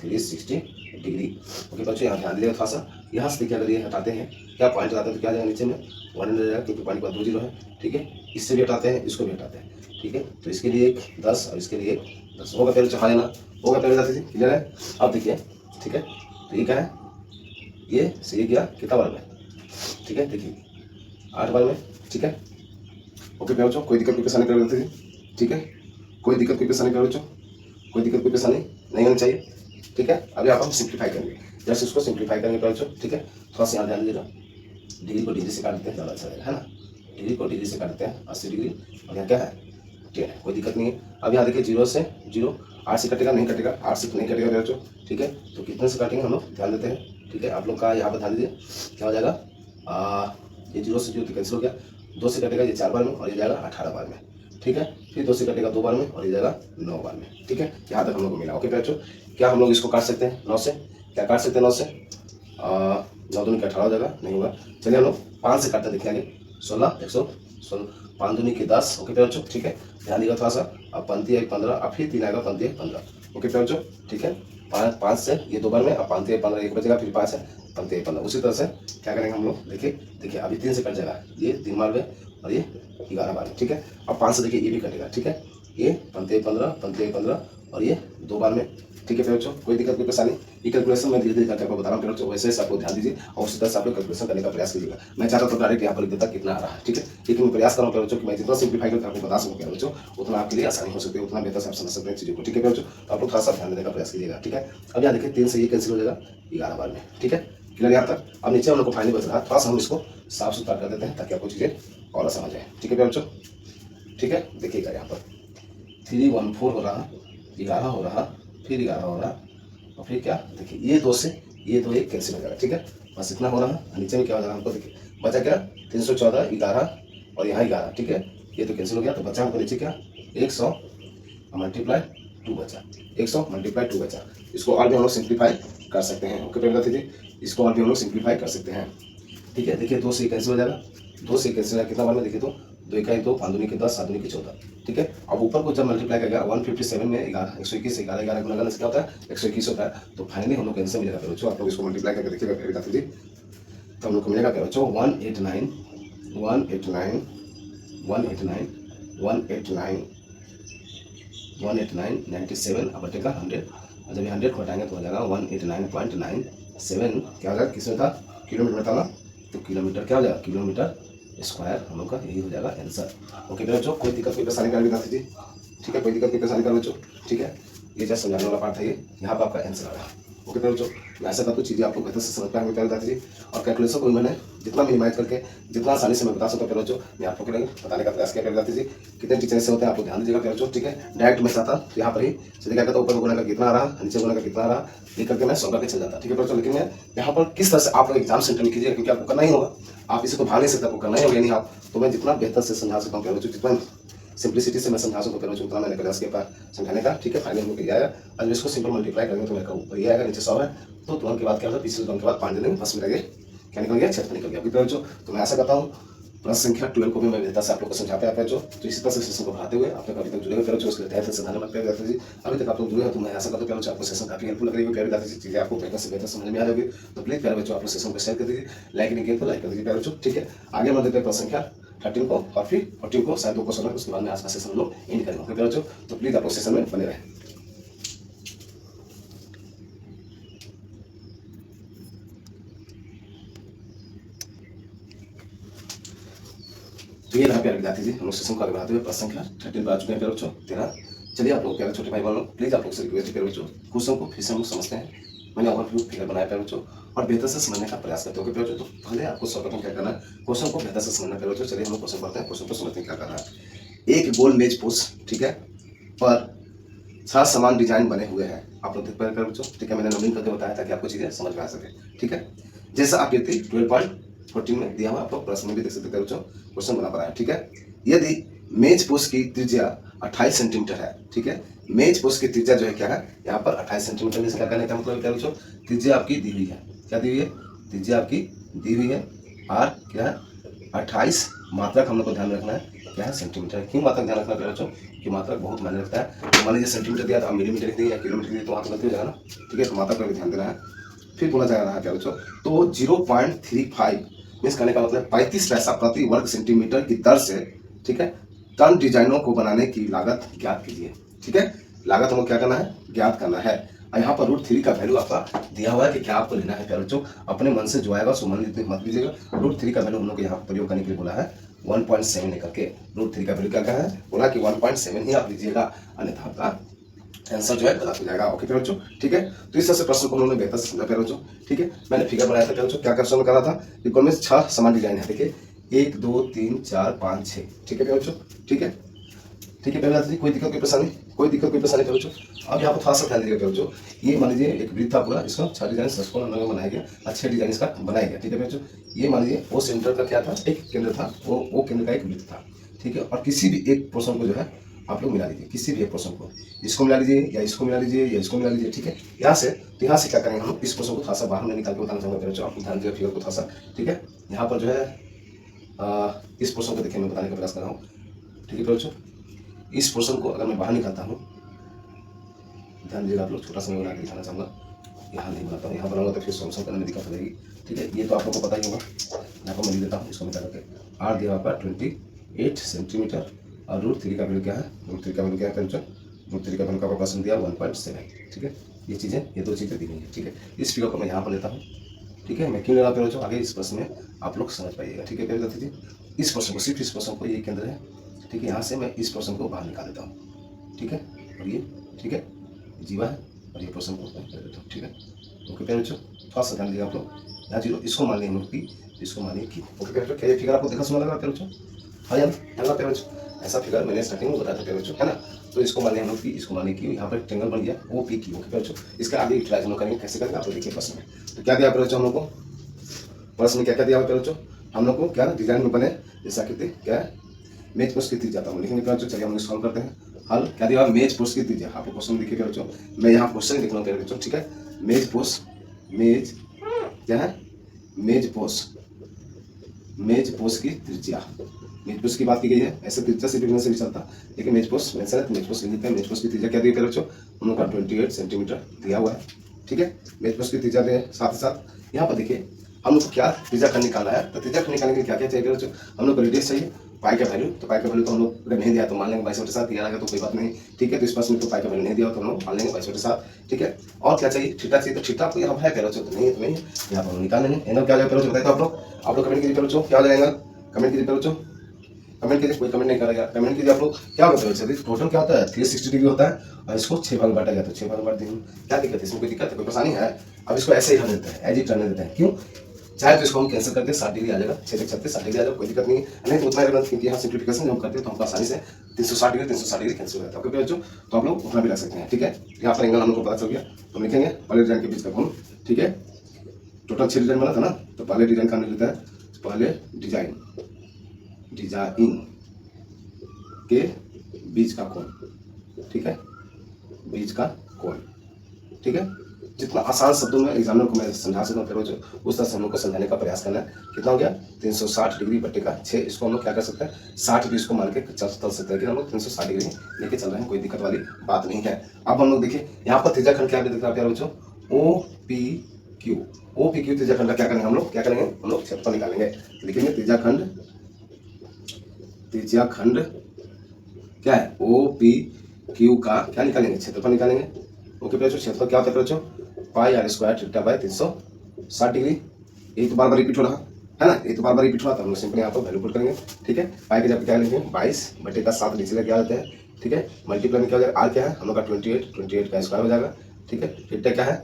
360 डिग्री। ओके बच्चों, यहाँ ध्यान दीजिएगा थोड़ा सा, यहाँ से देखिए अगर ये हटाते हैं, क्या पॉइंट हटाते हैं तो क्या जाएगा नीचे में 100 जाएगा, क्योंकि पॉइंट के बाद 2 0 है, ठीक है। इससे भी हटाते हैं, इसको भी हटाते हैं, ठीक है। तो इसके लिए एक 10 और इसके लिए एक 10 होगा, पहले चढ़ा लेना होगा, पहले जाते थे, क्लियर है। अब देखिए, ठीक है, तो ये क्या है, ये सही गया कितना बार में, ठीक है, देखिए 8 बार में, ठीक है। ओके बच्चों, कोई दिक्कत कोई परेशानी कर देते थे, ठीक है, कोई दिक्कत कोई परेशानी कर बच्चों, कोई दिक्कत कोई परेशानी नहीं होनी चाहिए, ठीक है। अभी आप हम सिंप्लीफाई करेंगे, जैसे इसको सिंप्लीफाई करेंगे बच्चों, ठीक है। थोड़ा सा यहाँ ध्यान दीजिएगा, डिग्री को डिग्री से काट देते हैं, ज़्यादा अच्छा रहेगा, है ना। डिग्री को डिग्री से काटते हैं 80 डिग्री, और यहाँ क्या है 10 है, कोई दिक्कत नहीं है। अब यहाँ देखिए 0 से 0, 8 से कटेगा नहीं कटेगा, 8 से नहीं कटेगा बच्चों, ठीक है। तो कितने से काटेंगे हम लोग ध्यान देते हैं, ठीक है। आप लोग का यहाँ पर ध्यान दीजिए, क्या हो जाएगा, ये 0 से 0 तो कैंसिल हो गया, 2 से कटेगा ये 4 बार में और ये जाएगा 18 बार में, ठीक है। फिर 2 से कटेगा 2 बार में और ये जाएगा 9 बार में, ठीक है। यहाँ तक हम लोग को मिला। ओके बच्चों, क्या हम लोग इसको काट सकते हैं 9 से, क्या काट सकते हैं 9 से, 9 दूनी के 18 हो जाएगा, नहीं होगा। चलिए हम लोग 5 से काटते देखिए आगे, 16 116, 5 दूनी के 10। ओके बच्चों, ठीक है, ध्यान दीजिएगा थोड़ा सा। अब पंक्ति 1 15, अब फिर 3 आएगा, पंक्ति 1 15। ओके बच्चों, ठीक है, 5 से ये 2 बार में, अब पंक्ति 1 15 एक बचेगा, फिर 5 है पंक्ति 1 15। उसी तरह से क्या करेंगे हम लोग, देखिए अभी 3 से कट जाएगा, ये 3 बार में और ये 11 बार में, ठीक है। अब 5 से देखिए ये भी कटेगा, ठीक है, ये पंक्ति 1 15, पंक्ति 1 15 और ये 2 बार में, ठीक है बच्चों। कोई दिक्कत कोई परेशानी, ये कैलकुलेशन मैं धीरे धीरे करके आपको बता रहा हूँ बच्चों, वैसे आपको ध्यान दीजिए और उसी तरह से आप लोग कैलकुलेशन करने का प्रयास कीजिएगा। मैं चाहता तो डायरेक्ट यहाँ पर लिख देता कितना आ रहा है, ठीक है, लेकिन मैं प्रयास कर रहा हूँ बच्चों कि मैं जितना सिंप्लीफाई करके आपको बता सकूँ बच्चों, उतना आपके लिए आसानी हो सकती है, उतना बेहतर से आप समझ सकते हैं चीज़ों को, ठीक है बच्चों। तो आप लोग थोड़ा सा ध्यान देने का प्रयास कीजिएगा, ठीक है। अब यहाँ देखिए 3 से ये कैंसिल हो जाएगा 11 बार में, ठीक है, क्लियर यहाँ तक। अब नीचे हम लोग को फाइनली बच रहा है, थोड़ा सा हम इसको साफ सुथरा कर देते हैं ताकि आपको चीज़ें और समझ आए, ठीक है बच्चों, ठीक है। देखिएगा यहाँ पर 314 हो रहा, 11 हो रहा, फिर 11 हो रहा, और फिर क्या देखिए ये 2 से ये 2 एक कैंसिल हो जाएगा, ठीक है, बस इतना हो रहा है। नीचे में क्या हो जाएगा हमको देखिए, बचा क्या 314 11 और यहाँ 11, ठीक है, ये तो कैंसिल हो गया, तो बचा हमको नीचे क्या 100 मल्टीप्लाई 2 बचा, 100 मल्टीप्लाई 2 बचा। इसको और भी हम लोग सिंप्लीफाई कर सकते हैं। ओके बेटा दीजिए, इसको और भी हम लोग सिंप्लीफाई कर सकते हैं, ठीक है। देखिए 2 से कैंसिल हो जाएगा, 2 से कैंसिल हो जाएगा कितना बार में, देखिए तो 2 का 2, 5 दूनी के 10, 7 दूनी के 14, ठीक है। अब ऊपर को जब मल्टीप्लाई करेगा 157 में 11 121 से 11 11 गुना करने से क्या होता है 121 होता है, तो फाइनली हम लोग आंसर मिलेगा बच्चों। आप लोग इसको मल्टीप्लाई करके देखिएगा फिर बता दीजिए, तो हम लोग को मिलेगा क्या बच्चों 189 189 189 189 189 97 अब बटेगा 100, और जब ये 100 को हटाएंगे तो हो जाएगा 189.97, क्या हो जाएगा किसमें था किलोमीटर में था ना, तो किलोमीटर क्या हो जाएगा किलोमीटर स्क्वायर हम लोग का यही हो जाएगा आंसर। ओके बच्चों, कोई दिक्कत कोई परेशानी कर बता दीजिए, ठीक है, कोई दिक्कत कोई परेशानी कर बच्चों, ठीक है। ये जैसे समझाने वाला पार्ट है, ये यहाँ पर आपका आंसर आ रहा है। ओके बच्चों, मैं ऐसा करता हूँ चीज़ें आपको बेहतर से समझ पाएंगे बता दीजिए, और कैलकुलेशन को भी मैंने जितना मिनिमाइज करके जितना आसानी से मैं बता सकता हूँ बच्चों, मैं आपको बताने का प्रयास किया बता दीजिए। कितने टीचर ऐसे होते हैं आपको ध्यान दीजिएगा बच्चों, ठीक है। डायरेक्ट मैं चाहता यहाँ पर ही सीधे क्या करता हूँ, ऊपर गुना का कितना आ रहा, नीचे गुना का कितना आ रहा, ये करके मैं सॉल्व करके चल जाता, ठीक है बच्चों। लेकिन मैं यहाँ पर किस तरह से आप लोग एग्जाम सेंटर में कीजिएगा, क्योंकि आपको करना ही होगा, आप इसे तो भाग नहीं सकते, आपको करना ही होगा नहीं आप, तो मैं जितना बेहतर से समझा सकता हूँ बच्चों, जितना सिंप्लिसिटी से मैं समझा सकूँ बच्चों, उतना मैंने प्रयास किया समझाने का, ठीक है। फाइनल होकर आया, अब इसको सिंपल मल्टीप्लाई करेंगे तो मेरे ऊपर ये आएगा, नीचे 100 है, तो तुरंत के बाद क्या होता है, पिछले तुरंत के बाद 5 दिन में बस मिल गए क्या निकल गया, क्षेत्र निकल गया बच्चों। तो मैं ऐसा करता हूँ प्रश्न संख्या 12 को भी मैं विधता से आप लोग को समझाते हैं बच्चों। तो इसी तरह से सेशन को बढ़ाते हुए आप लोग अभी तक जुड़े हुए प्यारे बच्चों, उसके लिए तहे दिल से धन्यवाद प्यारे विद्यार्थी जी। अभी तक आप लोग जुड़े हैं तो मैं आशा करता हूं प्यारे बच्चों आपको सेशन काफी हेल्पफुल लग रही है प्यारे विद्यार्थी जी, चीजें आपको बेहतर से बेहतर समझ में आ जाएगी। तो प्लीज प्यारे बच्चों आप लोग सेशन को शेयर कर दीजिए, लाइक नहीं किया तो लाइक कर दीजिए प्यारे बच्चों, ठीक है। आगे हम देखते हैं प्रश्न संख्या 13 को और फिर 14 को, शायद 2 क्वेश्चन है, उसके बाद में आज का सेशन हम लोग एंड करेंगे प्यारे बच्चों। तो प्लीज आप लोग सेशन में बने रहें। तो ये रहा प्यारे विद्यार्थी जी, हम लोग सेशन को आगे बढ़ाते हुए प्रश्न संख्या 13 पर आ चुके हैं प्यारे बच्चों 13। चलिए आप लोग प्यारे छोटे भाई बहनों, प्लीज आप लोग से रिक्वेस्ट है प्यारे बच्चों, क्वेश्चन को फिर से हम लोग समझते हैं। मैंने ओवरव्यू फिगर बनाया प्यारे बच्चों और बेहतर से समझने का प्रयास करते हो प्यारे बच्चों। तो पहले आपको सर्वप्रथम क्या करना है, क्वेश्चन को बेहतर से समझना प्यारे बच्चों। चलिए हम लोग क्वेश्चन पढ़ते हैं, क्वेश्चन को समझते हैं क्या करना है। एक गोल मेज पोस्ट, ठीक है, पर 6 समान डिजाइन बने हुए हैं। आप लोग देख पाए प्यारे बच्चों, ठीक है, मैंने नंबरिंग करके बताया ताकि आपको चीजें समझ में आ सके, ठीक है। जैसा आप देखते 12.14 में दिया हुआ, आप लोग प्रश्न में भी देख सकते हैं बच्चों, क्वेश्चन बना पड़ा है, ठीक है। यदि मेज पोस्ट की त्रिज्या 28 सेंटीमीटर है, ठीक है, मेज पोस्ट की त्रिज्या जो है क्या है यहाँ पर 28 सेंटीमीटर में क्या करने का मतलब क्या बच्चों, त्रिज्या आपकी दी हुई है, क्या दी हुई है, त्रिज्या आपकी दी हुई है और क्या है 28, मात्रक हम लोग को ध्यान रखना है क्या है सेंटीमीटर। क्यों मात्रक ध्यान रखना है बच्चों, कि मात्रक बहुत मायने रखता है। तो मान लीजिए सेंटीमीटर दिया तो मिलीमीटर लिख देंगे या किलोमीटर लिख देंगे तो वहाँ तो गलती हो जाएगा ना, ठीक है। तो मात्रक पर भी ध्यान देना है। फिर बोला जा रहा है क्या बच्चों, तो 0.35 मीन्स करने का मतलब 35 पैसा प्रति वर्ग सेंटीमीटर की दर से, ठीक है, टन डिजाइनों को बनाने की लागत ज्ञात कीजिए, ठीक है। लागत हमको क्या करना है, ज्ञात करना है। और यहाँ पर √3 का वैल्यू आपका दिया हुआ है कि क्या आपको लेना है प्यारे बच्चों। अपने मन से जो आएगा सो मन मत लीजिएगा। √3 का वैल्यू हम लोग को यहाँ पर प्रयोग करने के लिए बोला है 1.7 लेकर के। √3 का वैल्यू क्या है, बोला कि 1.7 ही आप लीजिएगा, अन्यथा आपका आंसर जो है गलत हो जाएगा। ओके प्यारे बच्चों, ठीक है। तो इस तरह से प्रश्न को उन्होंने बेहतर से समझा प्यारे बच्चों, ठीक है। मैंने फिगर बनाया था प्यारे बच्चों, क्या क्वेश्चन कर रहा था, इक्वल में 6 समान डिजाइन है, देखिए 1 2 3 4 5 6, ठीक है प्यारे बच्चों, ठीक है, ठीक है। पहले कोई दिक्कत कोई परेशानी, कोई दिक्कत कोई परेशानी प्यारे बच्चों। अब यहाँ पर थोड़ा सा ध्यान दीजिएगा प्यारे बच्चों, ये मान लीजिए एक वृत्त था पूरा, इसका 6 डिजाइन सचकोण बनाया गया, 6 डिजाइन इसका बनाया गया, ठीक है प्यारे बच्चों। ये मान लीजिए वो सेंटर का क्या था, एक केंद्र था, वो केंद्र का एक वृत्त था, ठीक है। और किसी भी एक पोर्शन को जो है आप लोग मिला लीजिए, किसी भी एक पोर्शन को, इसको मिला लीजिए या इसको मिला लीजिए या इसको मिला लीजिए, ठीक है। यहाँ से तो यहाँ से क्या करेंगे हम, इस पोर्शन को थोड़ा सा बाहर में निकाल के बताना चाहूँगा प्यारे बच्चों, आप ध्यान दीजिए फिगर को थोड़ा सा, ठीक है। यहाँ पर जो है इस पोर्शन को देखिए मैं बताने का प्रयास कर रहा हूँ, ठीक है प्यारे बच्चों। इस पोर्शन को अगर मैं बाहर निकालता हूँ, ध्यान दीजिएगा आप लोग, छोटा सा मैं बना के दिखाना चाहूँगा, यहाँ नहीं बनाता हूँ, यहाँ बनाऊंगा तो फिर सॉल्यूशन करने में दिक्कत हो जाएगी, ठीक है। ये तो आप लोग को पता ही होगा, यहाँ पर मैं लिख देता हूँ इसको मिटा करके, आर दिया हुआ 28 सेंटीमीटर और √3 का वैल्यू क्या है, √3 का वैल्यू क्या है √3 का वैल्यू का प्रश्न दिया 1.7, ठीक है। ये चीज़ें, ये 2 चीज़ें दी गई है, ठीक है। इस फिगर को मैं यहाँ पर लेता हूँ, ठीक है। मैं क्यों ले रहा हूँ बच्चों, आगे इस प्रश्न में आप लोग समझ पाइएगा, ठीक है प्यारे विद्यार्थी जी। इस प्रश्न को, सिर्फ इस प्रश्न को, ये केंद्र है, ठीक है। यहाँ से मैं इस प्रश्न को बाहर निकाल देता हूँ, ठीक है। और ये, ठीक है, जीवा है और ये प्रश्न को मैं कर देता हूँ, ठीक है। ओके प्यारे बच्चों, थोड़ा सा ध्यान दीजिए आप लोग, यहाँ 0 इसको मान लेंगे हम लोग की, इसको मान लेंगे की। ओके प्यारे बच्चों, क्या ये फिगर आपको देखा सुना लगा प्यारे बच्चों, हाँ यार है प्यारे बच्चों। ऐसा फिगर मैंने स्टार्टिंग में बताया था प्यारे बच्चों, है ना। तो इसको मान लेंगे हम लोग की, इसको मान लेंगे, यहाँ पर ट्रेंगल बन गया OP की। ओके प्यारे बच्चों, इसका आगे यूटिलाइज हम लोग करेंगे, कैसे करेंगे आप लोग देखिए प्रश्न में। तो क्या दिया प्यारे बच्चों हम लोग को, प्रश्न में क्या क्या दिया हुआ प्यारे बच्चों, हम लोग को क्या डिजाइन में बने, जैसा कहते क्या है, मेज पोस्ट की त्रिज्या था लिखेंगे प्यारे बच्चों। चलिए हम सॉल्व करते हैं। हल क्या दिया, मेज पोस्ट की त्रिज्या, आपको क्वेश्चन देखिए प्यारे बच्चों, मैं यहाँ क्वेश्चन लिख रहा हूँ प्यारे बच्चों, ठीक है। मेज पोस्ट, मेज क्या है, मेज पोस्ट, मेज पोस्ट की त्रिज्या, मेज पोस्ट की बात की गई है, ऐसे त्रिज्या से लिखने से भी चलता, लेकिन मेज पोस्ट मेंशन है तो मेज पोस्ट लिख देते हैं। मेज पोस्ट की त्रिज्या क्या दी है प्यारे बच्चों, हम लोग का 28 सेंटीमीटर दिया हुआ है, ठीक है। मेज पोस्ट की त्रिज्या दे, साथ ही साथ यहाँ पर देखिए हम लोग को क्या त्रिज्या का निकालना है। तो त्रिज्या का निकालने के लिए क्या क्या चाहिए प्यारे बच्चों, हम लोग को रेडियस चाहिए, पाई का वैल्यू, तो पाई का वैल्यू तो हम लोग अगर नहीं दिया तो मान लेंगे 22/7 दिया रहेगा तो कोई बात नहीं, ठीक है। तो इस प्रश्न में तो पाई का वैल्यू नहीं दिया तो हम लोग मान लेंगे 22/7, ठीक है। और क्या चाहिए, थीटा चाहिए, तो थीटा आपको यहाँ है प्यारे बच्चों, तो नहीं है तो नहीं, यहाँ पर निकाल लेंगे। एंगल क्या जाएगा प्यारे बच्चों, बताइए तो आप लोग कमेंट कीजिए प्यारे बच्चों, क्या हो जाएगा, कमेंट कीजिए प्यारे बच्चों, कमेंट कीजिए, कोई कमेंट नहीं करेगा, कमेंट कीजिए आप लोग। क्या होता है टोटल क्या होता है 360 डिग्री होता है और इसको 6 भाग में बांटा गया, तो 6 भाग में बांट देंगे, क्या दिक्कत है इसमें, कोई दिक्कत है, कोई परेशानी है। अब इसको ऐसे ही रहने देते हैं, एज इट रहने देते हैं, क्यों, चाहे तो इसको हम कैंसिल करके 60 डिग्री आ जाएगा, 6 तक चलते 60 डिग्री आ जाएगा, कोई दिक्कत नहीं है, नहीं तो उतना रहना, क्योंकि यहाँ सिंप्लीफिकेशन जब हम करते हैं तो हमको आसानी से 360 डिग्री कैंसिल हो जाता है। ओके बच्चों, तो आप लोग उतना भी रख सकते हैं, ठीक है। यहाँ पर एंगल हम लोग को पता चल गया, तो हम लिखेंगे पहले डिजाइन के बीच का कोण, ठीक है। टोटल 6 डिजाइन बना था ना, तो पहले डिजाइन का लिखता है, पहले डिजाइन के बीच का कोण, ठीक है, बीच का कोण, ठीक है। जितना आसान शब्दों में एग्जामिनर को मैं समझा सकता हूँ फिर उस तरह से हम लोग को समझाने का प्रयास करना है। कितना हो गया 360 डिग्री बटे का 6। इसको हम लोग क्या कर सकते हैं 60 डिग्री इसको मान के चल सकते हैं कि हम लोग 360 डिग्री लेके चल रहे हैं, कोई दिक्कत वाली बात नहीं है। अब हम लोग देखिए यहाँ पर त्रिज्या खंड क्या दिख रहा है प्यारे बच्चों, OPQ। OPQ त्रिज्या खंड का क्या करेंगे हम लोग, क्या करेंगे हम लोग क्षेत्रफल निकालेंगे। लिखेंगे त्रिज्या खंड क्या है OPQ का क्या निकालेंगे, क्षेत्रफल निकालेंगे। ओके बच्चों, क्षेत्रफल क्या होता है बच्चों, पाई r square theta by 360 degree. यही तो बार बार रिपीट हो रहा है ना, ये तो बार बार रिपीट हो रहा था। हम लोग सिंपली यहाँ पर वैल्यू पुट करेंगे। ठीक है, पाई के जब क्या लिखेंगे 22 बटे का 7 नीचे क्या होता है। ठीक है, मल्टीप्लाई में क्या हो जाएगा, आर क्या है हम लोग का 28 का स्क्वायर हो जाएगा। ठीक है, थीटा क्या है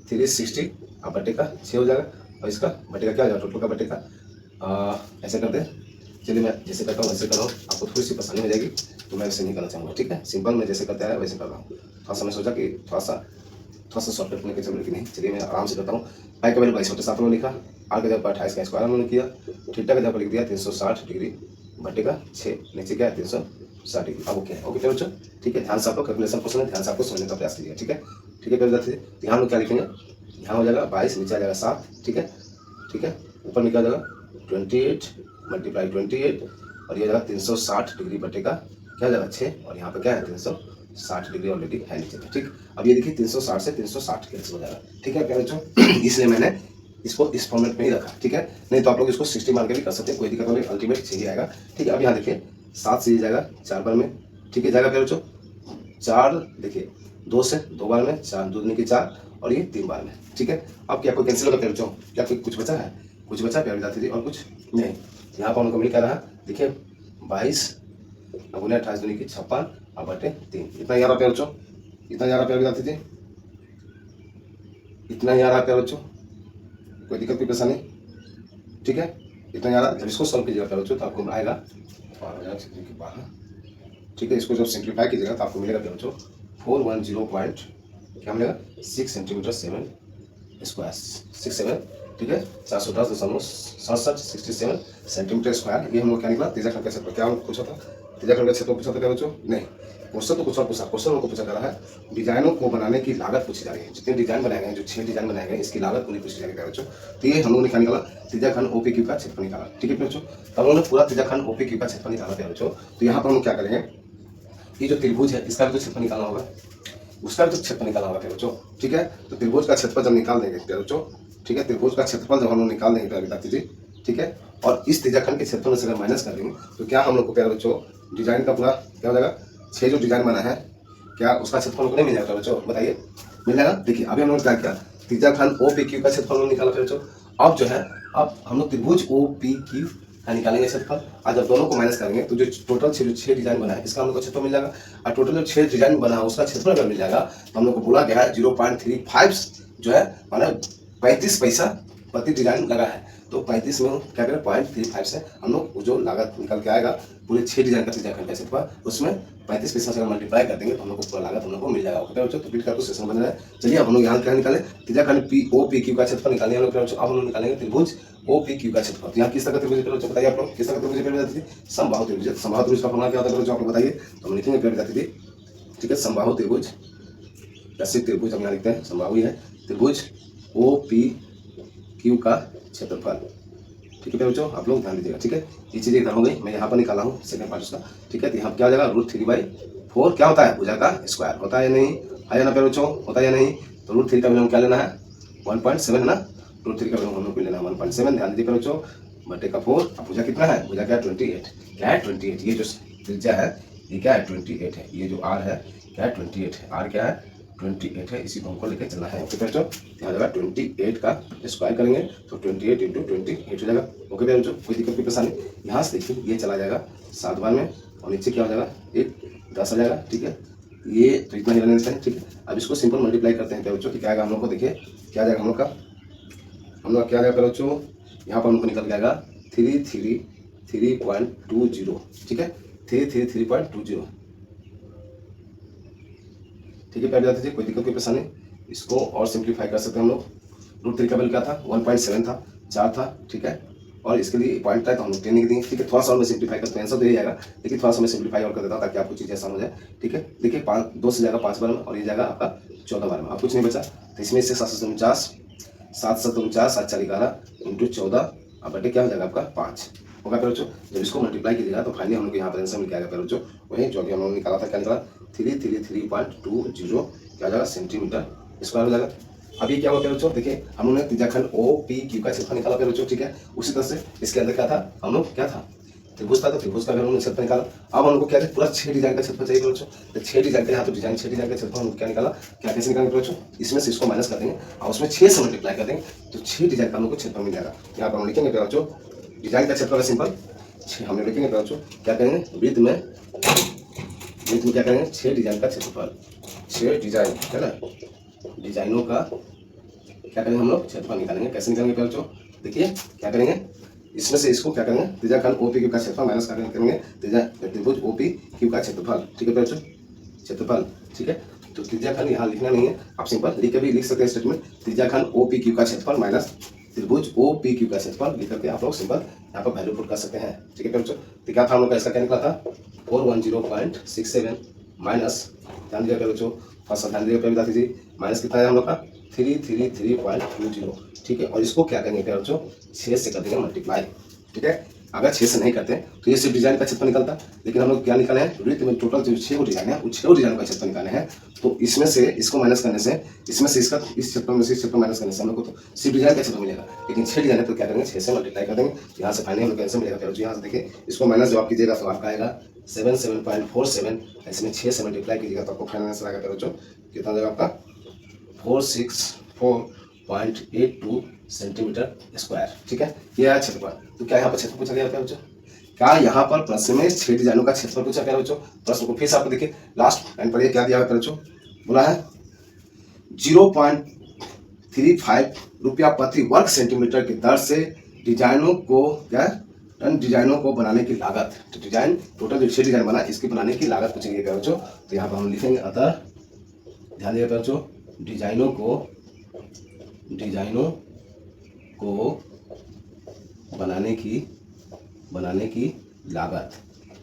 360 और बटे का 6 हो जाएगा, और इसका बटे का क्या हो जाएगा, टोटल का बटे का ऐसे करते हैं। चलिए मैं जैसे करता हूँ वैसे कर रहा हूँ, आपको थोड़ी सी परेशानी हो जाएगी तो मैं वैसे नहीं करना चाहूँगा। ठीक है, सिंपल मैं जैसे करता है वैसे कर रहा हूँ। थोड़ा सा मैं सोचा कि थोड़ा सा शॉर्टकट लेके चलो, लेकिन नहीं, चलिए मैं आराम से करता हूँ। पाई का वैल्यू 22/7 में लिखा, आर का जब 28 का स्क्वायर हमने किया, थीटा का जब लिख दिया 360 डिग्री बटे का 6, नीचे क्या है 360 डिग्री। अब ओके ओके क्या बच्चों, ठीक है, ध्यान से आपको कैलकुलेशन क्वेश्चन है, ध्यान से आपको समझने का प्रयास कीजिए। ठीक है ठीक है, यहाँ लोग क्या लिखेंगे, यहाँ हो जाएगा 22, नीचे आ जाएगा 7। ठीक है ठीक है, ऊपर में क्या हो जाएगा 28 मल्टीप्लाई 28, और ये हो जाएगा 360 डिग्री बटे का क्या हो जाएगा 6, और यहाँ पे क्या है 360 डिग्री ऑलरेडी है नीचे पे। ठीक, अब ये देखिए 360 से 360 कैंसिल हो जाएगा। ठीक है प्यारे बच्चों, इसलिए मैंने इसको इस फॉर्मेट में ही रखा। ठीक है, नहीं तो आप लोग इसको 60 मान के भी कर सकते हैं, कोई दिक्कत नहीं, अल्टीमेट 6 ही आएगा। ठीक है, अब यहाँ देखिए 7 से जाएगा 4 बार में। ठीक है, जाएगा प्यारे बच्चों 4, देखिए 2 से 2 बार में, 4 दूनी की 4, और ये 3 बार में। ठीक है, अब क्या कोई कैंसिल होगा प्यारे बच्चों, क्या कोई कुछ बचा है, कुछ बचा प्यारे विद्यार्थी और कुछ नहीं। यहाँ पर हमको मिल क्या रहा, देखिए 22 गुना 28 दूनी की 56 और बटे 3, इतना यहाँ प्यारे बच्चों, इतना यहाँ प्यारे विद्यार्थी जी, इतना यहाँ रहा प्यारे बच्चों, कोई दिक्कत कोई परेशानी। ठीक है, इतना यहाँ जब इसको सॉल्व कीजिएगा प्यारे बच्चों तो आपको आएगा 12,000 ठीक है, इसको जब सिंप्लीफाई कीजिएगा तो आपको मिलेगा प्यारे बच्चों 410 पॉइंट क्या मिलेगा 6 सेंटीमीटर 7 स्क्वायर 67। ठीक है, 410.67 सेंटीमीटर स्क्वायर। ये हम लोग क्या निकला त्रिज्या खंड का क्षेत्रफल। क्या पूछा था, त्रिज्या खंड का क्षेत्रफल पूछा था क्या बच्चों, नहीं, क्वेश्चन तो कुछ और पूछा। क्वेश्चन हमको पूछा जा रहा है डिजाइनों को बनाने की लागत पूछी जा रही है। जितने डिजाइन बनाए गए हैं, जो 6 डिजाइन बनाए गए, इसकी लागत पूरी पूछी जा रही है बच्चों। तो ये हम लोगों ने क्या निकाला, त्रिज्या खंड OPQ का क्षेत्रफल निकाला। ठीक है बच्चों, तब हम लोगों ने पूरा त्रिज्या खंड OPQ का क्षेत्रफल निकाला बच्चों। तो यहाँ पर हम क्या करेंगे, ये जो त्रिभुज है इसका भी तो क्षेत्रफल निकालना होगा, उसका भी तो क्षेत्रफल निकालना होगा बच्चों। ठीक है, तो त्रिभुज का क्षेत्रफल जब निकाल देंगे बच्चों, ठीक है, त्रिभुज का क्षेत्रफल जब हम लोग निकाल देंगे विद्यार्थी जी, ठीक है, और इस त्रिज्या खंड के क्षेत्रफल से अगर माइनस कर देंगे तो क्या हम लोग को प्यारे बच्चों डिजाइन का पूरा क्या हो जाएगा, 6 जो डिजाइन बना है क्या उसका क्षेत्रफल को नहीं मिल जाएगा बच्चों, बताइए मिल जाएगा। देखिए अभी हम लोग क्या किया, त्रिज्या खंड OPQ का क्षेत्रफल निकाला प्यारे बच्चों। अब जो है, अब हम लोग त्रिभुज OPQ का निकालेंगे क्षेत्रफल, और जब दोनों को माइनस करेंगे तो जो टोटल 6 डिजाइन बना है इसका हम लोग को क्षेत्रफल मिल जाएगा, और टोटल जो 6 डिजाइन बना है उसका क्षेत्रफल अगर मिल जाएगा तो हम लोग को बोला गया है 0.35 जो है माना 35 पैसा प्रति डिजाइन लगा है। तो 35 में क्या करें 0.35 से हम लोग जो लागत निकल के आएगा पूरे 6 डिजाइन का त्रिज्या खंड का क्षेत्रफल, उसमें 35 पैसा से अगर मल्टीप्लाई कर देंगे तो हम लोग को पूरा लागत हम लोग को मिल जाएगा। ओके बच्चों, तो फिर का सेशन बन रहा है। चलिए अब हम लोग यहाँ क्या निकाले, त्रिज्या खंड OPQ का क्षेत्रफल निकालेंगे हम लोग। अब हम लोग निकालेंगे त्रिभुज OPQ का क्षेत्रफल। यहाँ किस तरह का त्रिभुज बच्चों बताइए आप लोग, किस तरह का त्रिभुज विद्यार्थी, समबाहु त्रिभुज। समबाहु त्रिभुज का फॉर्मूला क्या होता है बच्चों आपको बताइए, तो हम लिखेंगे विद्यार्थी। ठीक है, समबाहु त्रिभुज त्रिभुज हम यहाँ लिखते हैं, समबाहु है त्रिभुज OPQ का क्षेत्रफल। ठीक है बच्चों, आप लोग ध्यान दीजिएगा। ठीक है, ये चीजें इधर हो गई, मैं यहाँ पर निकाला हूँ सेकंड पार्ट उसका। ठीक है, तो यहाँ क्या हो जाएगा √3/4 क्या होता है, भुजा का स्क्वायर होता है या नहीं, है ना प्यारे बच्चों, होता है या नहीं। तो √3 का वैल्यू क्या लेना है 1.7 है ना, √3 का वैल्यू हम लोग को लेना है 1.7। ध्यान दीजिए प्यारे बच्चों, बटे का 4, अब भुजा कितना है, भुजा क्या है 28, क्या है 28। ये जो त्रिज्या है ये क्या है 28 है, ये जो R है क्या है 28 है, R क्या है 28 है, इसी को हमको लेकर चलना है। ओके बच्चों, यहाँ जाएगा 28 का स्क्वायर करेंगे तो 28 × 28 हो जाएगा। ओके बच्चों, कोई दिक्कत कोई परेशानी। यहाँ से देखिए ये चला जाएगा 7 बार में, और नीचे क्या हो जाएगा 10 आ जाएगा। ठीक है, ये तो इतना ही रहने देते हैं। ठीक है, अब इसको सिंपल मल्टीप्लाई करते हैं बच्चों, क्या आएगा हम लोग को, देखिए क्या आ जाएगा हम लोग का क्या आएगा बच्चों, यहाँ पर हमको निकल जाएगा 333.20। ठीक है, 333.20। ठीक है प्यारे विद्यार्थी, कोई दिक्कत कोई परेशानी। इसको और सिंप्लीफाई कर सकते हैं हम लोग। √3 का वैल्यू क्या था 1.7 था, 4 था। ठीक है, और इसके लिए पॉइंट है तो हम लोग 10 लिख देंगे। ठीक है, थोड़ा सा और मैं सिंप्लीफाई करते हैं, आंसर तो यही आएगा, लेकिन थोड़ा सा मैं सिंप्लीफाई और कर देता हूँ ताकि आपको चीज़ आसान हो जाए। ठीक है, देखिए 2 से जाएगा 5 बार में और ये जाएगा आपका 14 बार में, अब कुछ नहीं बचा। तो इसमें से 749 7 7 49 7 4 11 इंटू 14 अब बटे क्या हो जाएगा आपका 5 होगा प्यारे बच्चों। जब इसको मल्टीप्लाई कीजिएगा तो फाइनली हम लोग यहाँ पर आंसर मिल जाएगा प्यारे बच्चों, वही जो कि हम लोग निकाला था, क्या निकाला 333.20 क्या हो जाएगा सेंटीमीटर स्क्वायर हो जाएगा। अभी क्या हुआ प्यारे बच्चों, देखिए हम लोगों ने त्रिज्याखंड OPQ का क्षेत्रफल निकाला प्यारे बच्चों। ठीक है, उसी तरह से इसके अंदर क्या था, हम लोग क्या था त्रिभुज था, तो त्रिभुज का भी हम लोग क्षेत्रफल निकाला। अब हम लोग को क्या है पूरा 6 डिजाइन का क्षेत्रफल चाहिए बच्चों, तो 6 डिजाइन का यहाँ तो डिजाइन 6 डिजाइन का क्षेत्रफल हम क्या निकाला, क्या कैसे निकालेंगे बच्चों, इसमें से इसको माइनस कर देंगे और उसमें 6 से मल्टीप्लाई कर देंगे तो 6 डिजाइन का हम लोग को क्षेत्रफल मिल जाएगा। यहाँ पर हम लिखेंगे बच्चों डिजाइन का क्षेत्रफल सिंपल हम लोग लिखेंगे बच्चों, क्या करेंगे वृत्त में क्या करेंगे 6 डिजाइन का क्षेत्रफल, 6 डिजाइन है ना, डिजाइनों का क्या करेंगे हम लोग क्षेत्रफल निकालेंगे। कैसे निकालेंगे बच्चों, देखिए क्या करेंगे इसमें से इसको क्या करेंगे त्रिज्याखंड OPQ का क्षेत्रफल माइनस करेंगे त्रिभुज OPQ का क्षेत्रफल। ठीक है बच्चों, क्षेत्रफल। ठीक है, तो त्रिज्याखंड यहाँ लिखना नहीं है, आप सिंपल लिख के भी लिख सकते हैं स्टेटमेंट त्रिज्याखंड OPQ का क्षेत्रफल माइनस त्रिभुज OPQ का क्षेत्रफल लिख करके आप लोग सिंपल यहाँ पर वैल्यू पुट कर सकते हैं। ठीक है बच्चों, तो क्या था हम लोग का इसका क्या निकला था 410.67 माइनस ध्यान दीजिएगा बच्चों, फर्स्ट ध्यान दीजिएगा जी, माइनस कितना है हम लोग का 333.20। ठीक है, और इसको क्या करेंगे बच्चों 6 से कर देंगे मल्टीप्लाई। ठीक है, अगर 6 से नहीं करते तो ये सिर्फ डिजाइन का क्षेत्रफल निकलता, लेकिन हम लोग क्या निकाले हैं वृत्त में टोटल जो 6 डिजाइन है वो 6 डिजाइन का क्षेत्रफल निकाले हैं। तो इसमें से इसको माइनस करने से इसमें से इसका इस क्षेत्रफल में से इस क्षेत्रफल माइनस करने से हम लोग को तो सिर्फ डिजाइन का क्षेत्रफल मिलेगा, लेकिन 6 डिजाइन है तो क्या करेंगे 6 से मल्टीप्लाई कर देंगे। यहाँ से फाइनली हम लोग आंसर मिलेगा बच्चों। यहाँ से देखिए इसको माइनस जवाब कीजिएगा तो आपका आएगा 77.47, इसमें 6 से मल्टीप्लाई कीजिएगा तो आपको फाइनल आंसर आएगा बच्चों कितना जाएगा आपका 464.82 सेंटीमीटर स्क्वायर। ठीक है, ये है क्षेत्रफल। तो क्या यहाँ पर क्षेत्रफल पूछा गया क्या बच्चों, क्या यहाँ पर प्रश्न में 6 डिजाइनों का क्षेत्रफल पूछा गया बच्चों। प्रश्न को फिर से आपको देखिए लास्ट लाइन पर ये क्या दिया हुआ है बच्चों, बोला है 0.35 रुपया प्रति वर्ग सेंटीमीटर की दर से डिजाइनों को बनाने की लागत, तो डिजाइन टोटल जो 6 डिजाइन बना इसकी बनाने की लागत पूछी गई है बच्चों। तो यहाँ पर हम लिखेंगे अतः ध्यान दीजिएगा बच्चों डिजाइनों को बनाने की लागत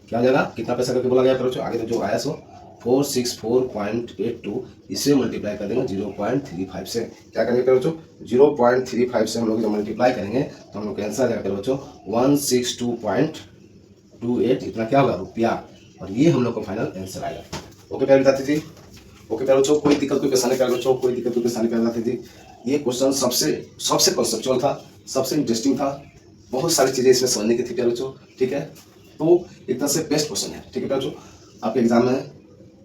क्या हो जाएगा, कितना पैसा करके बोला गया बच्चों, आगे तो जो आया सो 464.82 इसे मल्टीप्लाई कर देंगे 0.35 से। क्या करेंगे बच्चों 0.35 से हम लोग जब मल्टीप्लाई करेंगे तो हम लोग का आंसर आ जाएगा बच्चों 162.28 इतना क्या होगा रुपया, और ये हम लोग का फाइनल आंसर आएगा। ओके प्यारे विद्यार्थी जी, ओके प्यारे बच्चों, कोई दिक्कत कोई परेशानी प्यारे बच्चों, कोई दिक्कत कोई परेशानी प्यारे विद्यार्थी जी। ये क्वेश्चन सबसे कॉन्सेप्चुअल था, सबसे इंटरेस्टिंग था, बहुत सारी चीजें इसमें समझने की थी प्यारे बच्चों। ठीक है, तो एक तरह से बेस्ट क्वेश्चन है। ठीक है प्यारे बच्चों, आपके एग्जाम में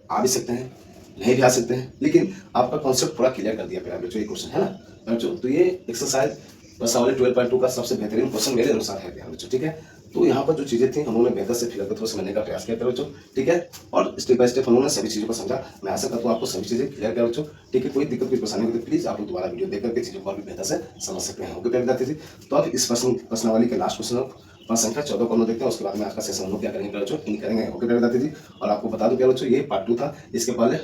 आ भी सकते हैं नहीं भी आ सकते हैं, लेकिन आपका कॉन्सेप्ट पूरा क्लियर कर दिया प्यारे बच्चों ये क्वेश्चन है ना प्यारे बच्चों। तो ये एक्सरसाइज प्रश्नावली 12.2 का सबसे बेहतरीन क्वेश्चन मेरे अनुसार है प्यारे बच्चों। ठीक है, तो यहाँ पर जो चीजें थी हम लोगों ने बेहतर से फिगर को थोड़ा समझने का प्रयास किया प्यारे बच्चों। ठीक है, और स्टेप बाय स्टेप हम लोगों ने सभी चीजों को समझा। मैं आशा करता हूँ आपको सभी चीजें क्लियर प्यारे बच्चों। ठीक है, कोई दिक्कत कोई परेशानी होगी तो प्लीज आप लोग दोबारा वीडियो देख करके चीजों को और भी बेहतर से समझ सकते हैं। ओके प्यारे विद्यार्थी जी, तो अब इस प्रश्नावली के लास्ट क्वेश्चन पाँच संख्या 14 को हम लोग देखते हैं, उसके बाद में आज का सेशन हम लोग क्या करेंगे बच्चों इन करेंगे। ओके प्यारे विद्यार्थी जी, और आपको बता दूं प्यारे बच्चों ये पार्ट 2 था, इसके पहले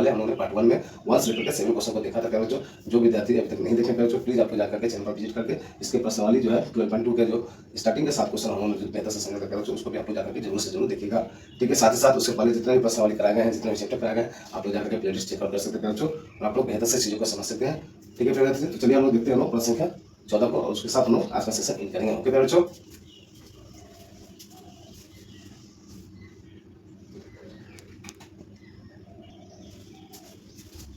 हम लोगों ने पार्ट 1 में 1 से लेकर 7 क्वेश्चन को देखा था प्यारे बच्चों। जो विद्यार्थी अभी तक नहीं देखे प्यारे बच्चों प्लीज आपको जाकर के चैनल पर विजिट करके इसके प्रश्नावली जो है 12.2 के जो स्टार्टिंग के 7 क्वेश्चन हम लोगों ने बेहतर से समझा था प्यारे बच्चों, उसको भी आप लोग जाकर के जरूर से जरूर देखिएगा। ठीक है, साथ ही साथ उससे पहले जितने भी प्रश्नावली कराए गए हैं, जितने भी चैप्टर कराए गए आप लोग जाकर के प्लेलिस्ट चेकआउट कर सकते हैं प्यारे बच्चों, और आप लोग बेहतर से चीजों को समझ सकते हैं। ठीक है प्यारे विद्यार्थी, तो चलिए हम लोग देखते हैं प्रश्न संख्या 14 को, और उसके साथ हम लोग आज का सेशन इन करेंगे। ओके प्यारे बच्चों,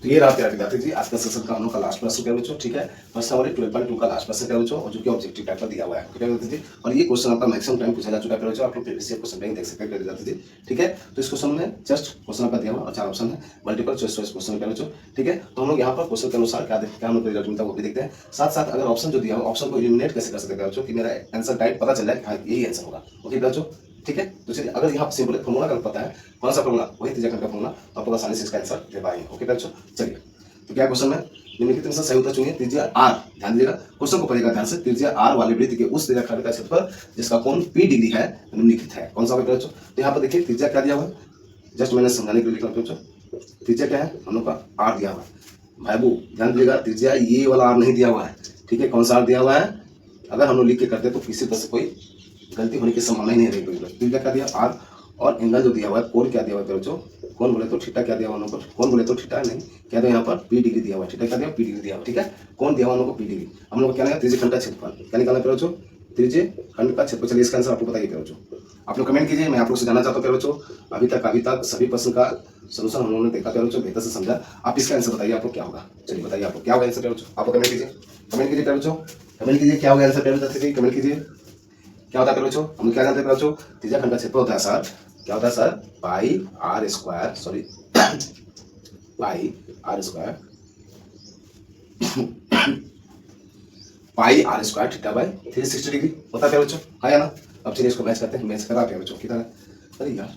तो ये रहा प्यारे विद्यार्थी जी आज का सेशन का हम लोग का लास्ट प्रश्न प्यारे बच्चों। ठीक है, प्रश्नावली 12.2 का लास्ट प्रश्न प्यारे बच्चों, और जो कि ऑब्जेक्टिव टाइप का दिया हुआ है प्यारे विद्यार्थी जी। और ये क्वेश्चन आपका मैक्सिमम टाइम पूछा जा चुका है प्यारे बच्चों, आप लोग प्रीवियस ईयर क्वेश्चन बैंक देख सकते हैं प्यारे विद्यार्थी जी। ठीक है, तो इस क्वेश्चन में जस्ट क्वेश्चन आपका दिया हुआ और 4 ऑप्शन है, मल्टीपल चॉइस क्वेश्चन है प्यारे बच्चों। ठीक है, तो हम लोग यहाँ पर क्वेश्चन के अनुसार क्या हम लोग रिजल्ट मिलता है वो भी देखते हैं। साथ साथ अगर ऑप्शन जो दिया हो ऑप्शन को एलिमिनेट कैसे कर सकते हैं बच्चों, कि मेरा आंसर टाइप पता चल जाए हाँ यही आंसर होगा। ओके बच्चों, ठीक है, तो चलिए अगर यहाँ सिंपल फॉर्मूला अगर पता है कौन सा फॉर्मूला वही त्रिज्याखंड का फॉर्मूला, तो आप लोग आसानी से इसका आंसर दे पाएंगे। ओके बच्चों, चलिए तो क्या क्वेश्चन में निम्नलिखित में से सही उत्तर चुनिए। त्रिज्या r, ध्यान दीजिएगा क्वेश्चन को पढ़िएगा ध्यान से। त्रिज्या r वाले वृत्त के उस त्रिज्याखंड का क्षेत्रफल जिसका कोण p डिग्री है निम्नलिखित है, कौन सा होगा बच्चों। तो यहाँ पर देखिए त्रिज्या क्या दिया हुआ है, जस्ट मैंने समझाने के लिए लिखा बच्चों। त्रिज्या क्या है हम लोग का r दिया हुआ है, भाईबू ध्यान दीजिएगा त्रिज्या ये वाला r नहीं दिया हुआ है। ठीक है, कौन सा r दिया हुआ है, अगर हम लोग लिख के करते तो किसी तरह से कोई गलती होने की संभावना ही नहीं रहेगी। त्रिज्या क्या दिया आर, और एंगल जो दिया हुआ है कोण क्या दिया हुआ है बच्चों, कोण बोले तो थीटा क्या दिया हुआ है पर, कोण बोले तो थीटा नहीं क्या दिया यहाँ पर पी डिग्री दिया हुआ है, थीटा क्या दिया पी डिग्री दिया हुआ है, ठीक है। कोण दिया हुआ हम लोग को पी डिग्री, हम लोग को क्या निकालना त्रिज्य खंड का क्षेत्रफल, क्या निकालना है बच्चों त्रिज्य खंड का क्षेत्रफल। चलिए इसका आंसर आपको बताइए बच्चों, आप लोग कमेंट कीजिए, मैं आप लोग से जानना चाहता हूँ बच्चों। अभी तक सभी प्रश्न का सोल्यूशन हम लोगों ने देखा बच्चों, बेहतर से समझा। आप इसका आंसर बताइए आपको क्या होगा, चलिए बताइए आपको क्या होगा आंसर बच्चों, आपको कमेंट कीजिए, कमेंट कीजिए बच्चों, कमेंट कीजिए क्या होगा आंसर बच्चों, कमेंट कीजिए क्या होता है बच्चों। हम लोग क्या जानते हैं बच्चों, त्रिज्या खंड का क्षेत्रफल होता है सर, क्या होता है sir pi r square, sorry pi r square pi r square theta by 360 degree होता है बच्चों, है या ना। अब चलिए इसको मैच करते हैं, मैच करा बच्चों की तरह। अरे यार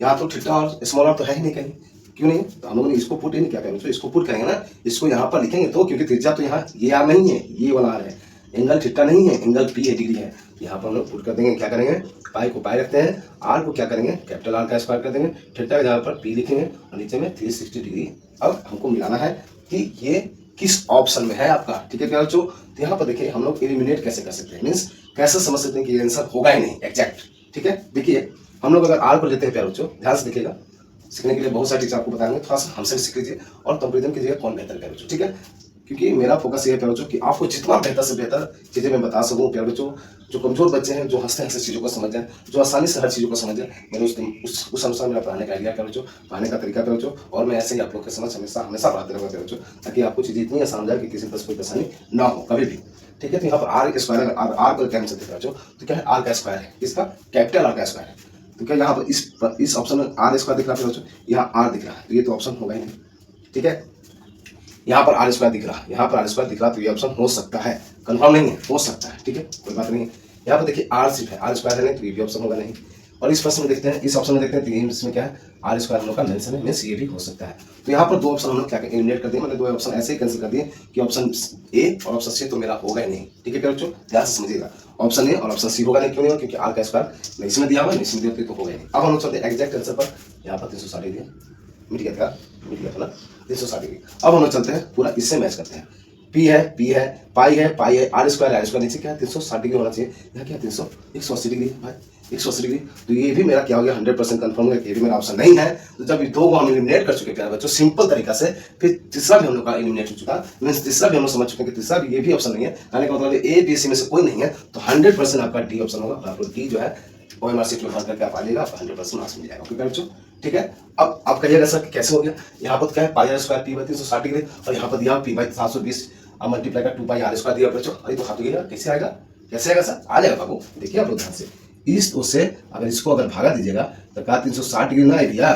यहाँ तो थीटा और स्मॉल आर तो है ही नहीं कहीं, क्यों नहीं, तो हम लोगों ने इसको पुट इन किया बच्चों, इसको पुट करेंगे ना, इसको यहाँ पर लिखेंगे तो, क्योंकि त्रिज्या तो यहाँ ये आर नहीं है, ये वाला आर है, एंगल थीटा नहीं है, एंगल पी है, डिग्री है, तो यहाँ पर हम लोग पुट कर देंगे, क्या करेंगे पाई को पाई रखते हैं, आर को क्या करेंगे कैपिटल आर का स्क्वायर कर देंगे, थीटा के जगह पर पी लिखेंगे और नीचे में 360 डिग्री। अब हमको मिलाना है कि ये किस ऑप्शन में है आपका, ठीक है प्यारे बच्चों। तो यहाँ पर देखिए हम लोग एलिमिनेट कैसे कर सकते हैं, मीन्स कैसे समझ सकते हैं कि ये आंसर होगा ही नहीं एग्जैक्ट, ठीक है। देखिए हम लोग अगर आर को लेते हैं प्यारे बच्चों, ध्यान से देखिएगा, सीखने के लिए बहुत सारी चीज़ आपको बताएंगे, थोड़ा सा हमसे भी सीख लीजिए और कंपेरिजन कीजिएगा कौन बेहतर प्यारे बच्चों, ठीक है। क्योंकि मेरा फोकस ये है प्यारे बच्चों कि आपको जितना बेहतर से बेहतर चीज़ें मैं बता सकूँ प्यारे बच्चों। जो कमजोर बच्चे हैं, जो हंसते हंसते चीज़ों को समझ जाए, जो आसानी से हर चीज़ों को समझ जाए, मैंने उस अनुसार मेरा पढ़ाने का आइडिया प्यारे बच्चों, पढ़ाने का तरीका प्यारे बच्चों, और मैं ऐसे ही आप लोग के समझ हमेशा हमेशा पढ़ाते रहूँगा प्यारे बच्चों, ताकि आपको चीज़ें इतनी आसान हो जाए कि किसी तरह से कोई परेशानी ना हो कभी भी, ठीक है। तो यहाँ पर आर स्क्वायर, आर को कैंसिल देखा बच्चों, तो क्या है आर का स्क्वायर है, इसका कैपिटल आर का स्क्वायर है, तो क्या यहाँ पर इस ऑप्शन में आर स्क्वायर दिख रहा है बच्चों, यहाँ आर दिख रहा है, तो ये तो ऑप्शन होगा ही नहीं, ठीक है। यहाँ पर आर स्क्वायर दिख रहा, यहाँ पर आर स्क्वायर दिख रहा, तो ये ऑप्शन हो सकता है, कंफर्म नहीं है, हो सकता है, ठीक है, कोई बात नहीं है। यहाँ पर देखिए आर सिर्फ है, आर स्क्वायर है नहीं, तो ये भी ऑप्शन होगा नहीं। और इस प्रश्न में देखते हैं, इस ऑप्शन में देखते हैं, तो इसमें क्या है आर स्क्वायर हम लोग का मेंशन है, मीन्स ये भी हो सकता है। तो यहाँ पर दो ऑप्शन हम लोग क्या एलिमिनेट कर दिए, मतलब दो ऑप्शन ऐसे ही कैंसिल कर दिए कि ऑप्शन ए और ऑप्शन सी तो मेरा होगा ही नहीं, ठीक है बच्चों, ध्यान से समझिएगा, ऑप्शन ए और ऑप्शन सी होगा नहीं, क्यों नहीं होगा, क्योंकि आर का स्क्वायर इसमें दिया हुआ है, इसमें दिया तो होगा ही नहीं। अब हम लोग चलते हैं एग्जैक्ट आंसर पर, यहाँ पर 360 दिया, मिट गया था ना 360 डिग्री। अब हम लोग चलते हैं पूरा इससे मैच करते हैं, पी है पाई है आर स्क्वायर नीचे क्या है 360 डिग्री होना चाहिए, यहाँ क्या 180 डिग्री भाई, 180 डिग्री, तो ये भी मेरा क्या हो गया 100% कंफर्म है कि ये भी मेरा ऑप्शन नहीं है। तो जब ये दो को हम एलिमिनेट कर चुके प्यारे बच्चों सिंपल तरीका से, फिर तीसरा भी हम लोग का एलिमिनेट हो चुका, मींस तीसरा भी हम लोग समझ चुके हैं कि तीसरा भी ये भी ऑप्शन नहीं है, कहने का मतलब ए बी सी में से कोई नहीं है, तो 100% आपका डी ऑप्शन होगा, आप लोग डी जो है OMR शीट में भर करके आप आ जाएगा, आपका 100% मार्क्स मिल जाएगा, ओके बच्चों, ठीक है। अब आप कहिएगा सर कैसे हो गया, यहाँ पर क्या है pi r square p by 360 degree, और यहाँ पर दिया पी बाई 720 मल्टीप्लाई का 2 पाई आर स्क्वायर दिया बच्चों, अरे तो खाते कैसे आएगा, कैसे आएगा सर, आ जाएगा बाबू, देखिए आप लोग ध्यान से, इस दो से अगर इसको अगर भागा दीजिएगा तो क्या 360 डिग्री ना आएगा,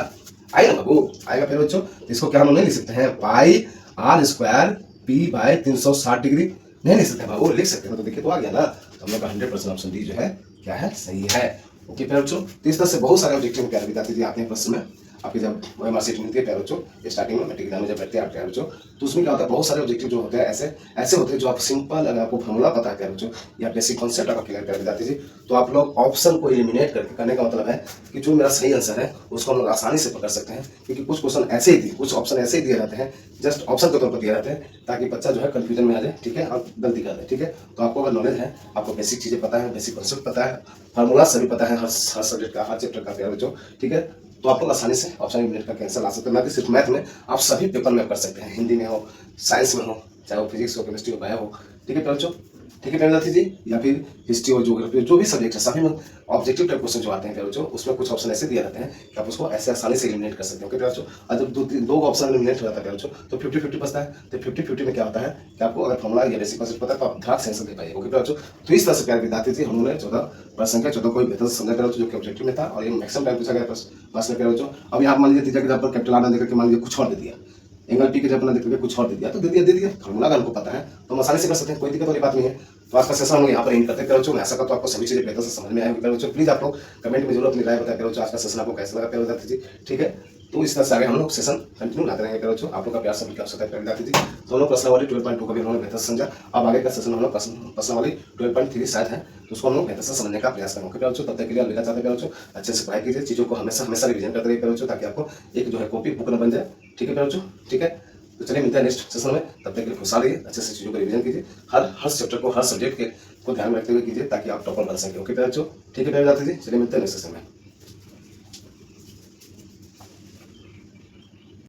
आएगा बाबू, आएगा फिर बच्चों। तो इसको क्या हम नहीं लिख सकते हैं pi r square p by 360 degree, नहीं लिख सकते बाबू, लिख सकते हैं, तो देखिए तो आ गया ना, तो हम लोग का 100% ऑप्शन डी जो है क्या है सही है, ओके प्यारे बच्चों। तो इस तरह से बहुत सारे ऑब्जेक्टिव प्यारे विद्यार्थी आते हैं प्रश्न में, आपकी जब OMR शीट मिलती है प्यारे बच्चों स्टार्टिंग में मैट्रिक एग्जाम में जब बैठते हैं आप प्यारे बच्चों, तो उसमें क्या होता है बहुत सारे ऑब्जेक्टिव जो होते हैं ऐसे होते हैं जो आप सिंपल, अगर आपको फॉर्मूला पता है प्यारे बच्चों या बेसिक कॉन्सेप्ट आपका क्लियर कर विद्यार्थी जी, तो आप लोग ऑप्शन को एलिमिनेट करके करने का मतलब है कि जो मेरा सही आंसर है उसको हम लोग आसानी से पकड़ सकते हैं, क्योंकि कुछ क्वेश्चन ऐसे ही कुछ ऑप्शन ऐसे ही दिए जाते हैं, जस्ट ऑप्शन के तौर पर दिए जाते हैं ताकि बच्चा जो है कंफ्यूजन में आ जाए, ठीक है, और गलती कर दे, ठीक है। तो आपको अगर नॉलेज है, आपको बेसिक चीजें पता है, बेसिक कॉन्सेप्ट पता है, फार्मूला सभी पता है हर सब्जेक्ट का, हर चैप्टर का प्यारे बच्चों, ठीक है, तो आप लोग आसानी से ऑप्शन एलिमिनेट करके आंसर ला सकते हैं, ना कि सिर्फ मैथ में, आप सभी पेपर में कर सकते हैं, हिंदी में हो, साइंस में हो, चाहे वो फिजिक्स हो, केमिस्ट्री हो, बायो हो, ठीक है बच्चों, ठीक है विद्यार्थी जी, या फिर हिस्ट्री और ज्योग्राफी जो भी सब्जेक्ट है सभी में ऑब्जेक्टिव टाइप क्वेश्चन जो आते हैं बच्चों, उसमें कुछ ऑप्शन ऐसे दिए जाते हैं कि आप उसको ऐसे आसानी से एलिमिनेट कर सकते हो, ओके बच्चों। और जब दो ऑप्शन एलिमिनेट हो जाता है बच्चों तो 50-50 बचता है, तो 50-50 में क्या होता है कि आपको अगर फॉर्मूला या बेसिक कॉन्सेप्ट पता है तो आप धड़ाक से आंसर दे पाएंगे, ओके बच्चों। तो इस तरह से प्यारे विद्यार्थी जी हम लोगों ने 14 प्रश्न के 14 को बेहतर समझा कर जो कि ऑब्जेक्टिव में था, और ये मैक्सिमम टाइम पूछा गया प्रश्न प्यारे बच्चों। अब यहाँ मान लीजिए तीसरा की जगह पर कैपिटल आर देकर के मान लीजिए कुछ और दे दिया, एंगल टी के जब अपना देख करके कुछ और दे दिया, तो दे दिया फॉर्मूला का हमको पता है तो हम आसानी से कर सकते हैं, कोई दिक्कत वाली बात नहीं है। तो आज का सेशन हम लोग यहाँ पर एंड करते हैं बच्चों, मैं आशा करता हूँ आपको सभी चीजें बेहतर से समझ में आएंगी बच्चों। प्लीज आप लोग कमेंट में जरूर अपनी राय बताया बच्चों, आज का सेशन आपको कैसा लगा विद्यार्थी जी, ठीक है। तो इस तरह से आगे हम लोग सेशन कंटिन्यू लाते रहेंगे बच्चों, आप लोग का प्यार सभी की आवश्यकता है विद्यार्थी जी। तो हम लोग प्रश्नावली 12.2 का भी हम लोग बेहतर समझा, अब आगे का सेशन हम लोग प्रश्नावली 12.3 शायद है, तो उसको हम लोग बेहतर से समझने का प्रयास करेंगे बच्चों। तब तक के लिए अलविदा चाहते हैं बच्चों, अच्छे से पढ़ाई कीजिए, चीजों को हमेशा रिवीजन करते रहिए बच्चों, ताकि आपको एक जो है कॉपी बुक न बन जाए, ठीक है बच्चों, ठीक है। तो चलिए मिलते हैं नेक्स्ट सेशन में, तब तक के लिए खुशहाल रहिए, अच्छे से चीज़ों को रिवीजन कीजिए, हर चैप्टर को, हर सब्जेक्ट के को ध्यान में रखते हुए कीजिए ताकि आप टॉपर बन सकें। ओके प्यारे बच्चों, ठीक है प्यारे विद्यार्थी जी, चलिए मिलते हैं नेक्स्ट सेशन में।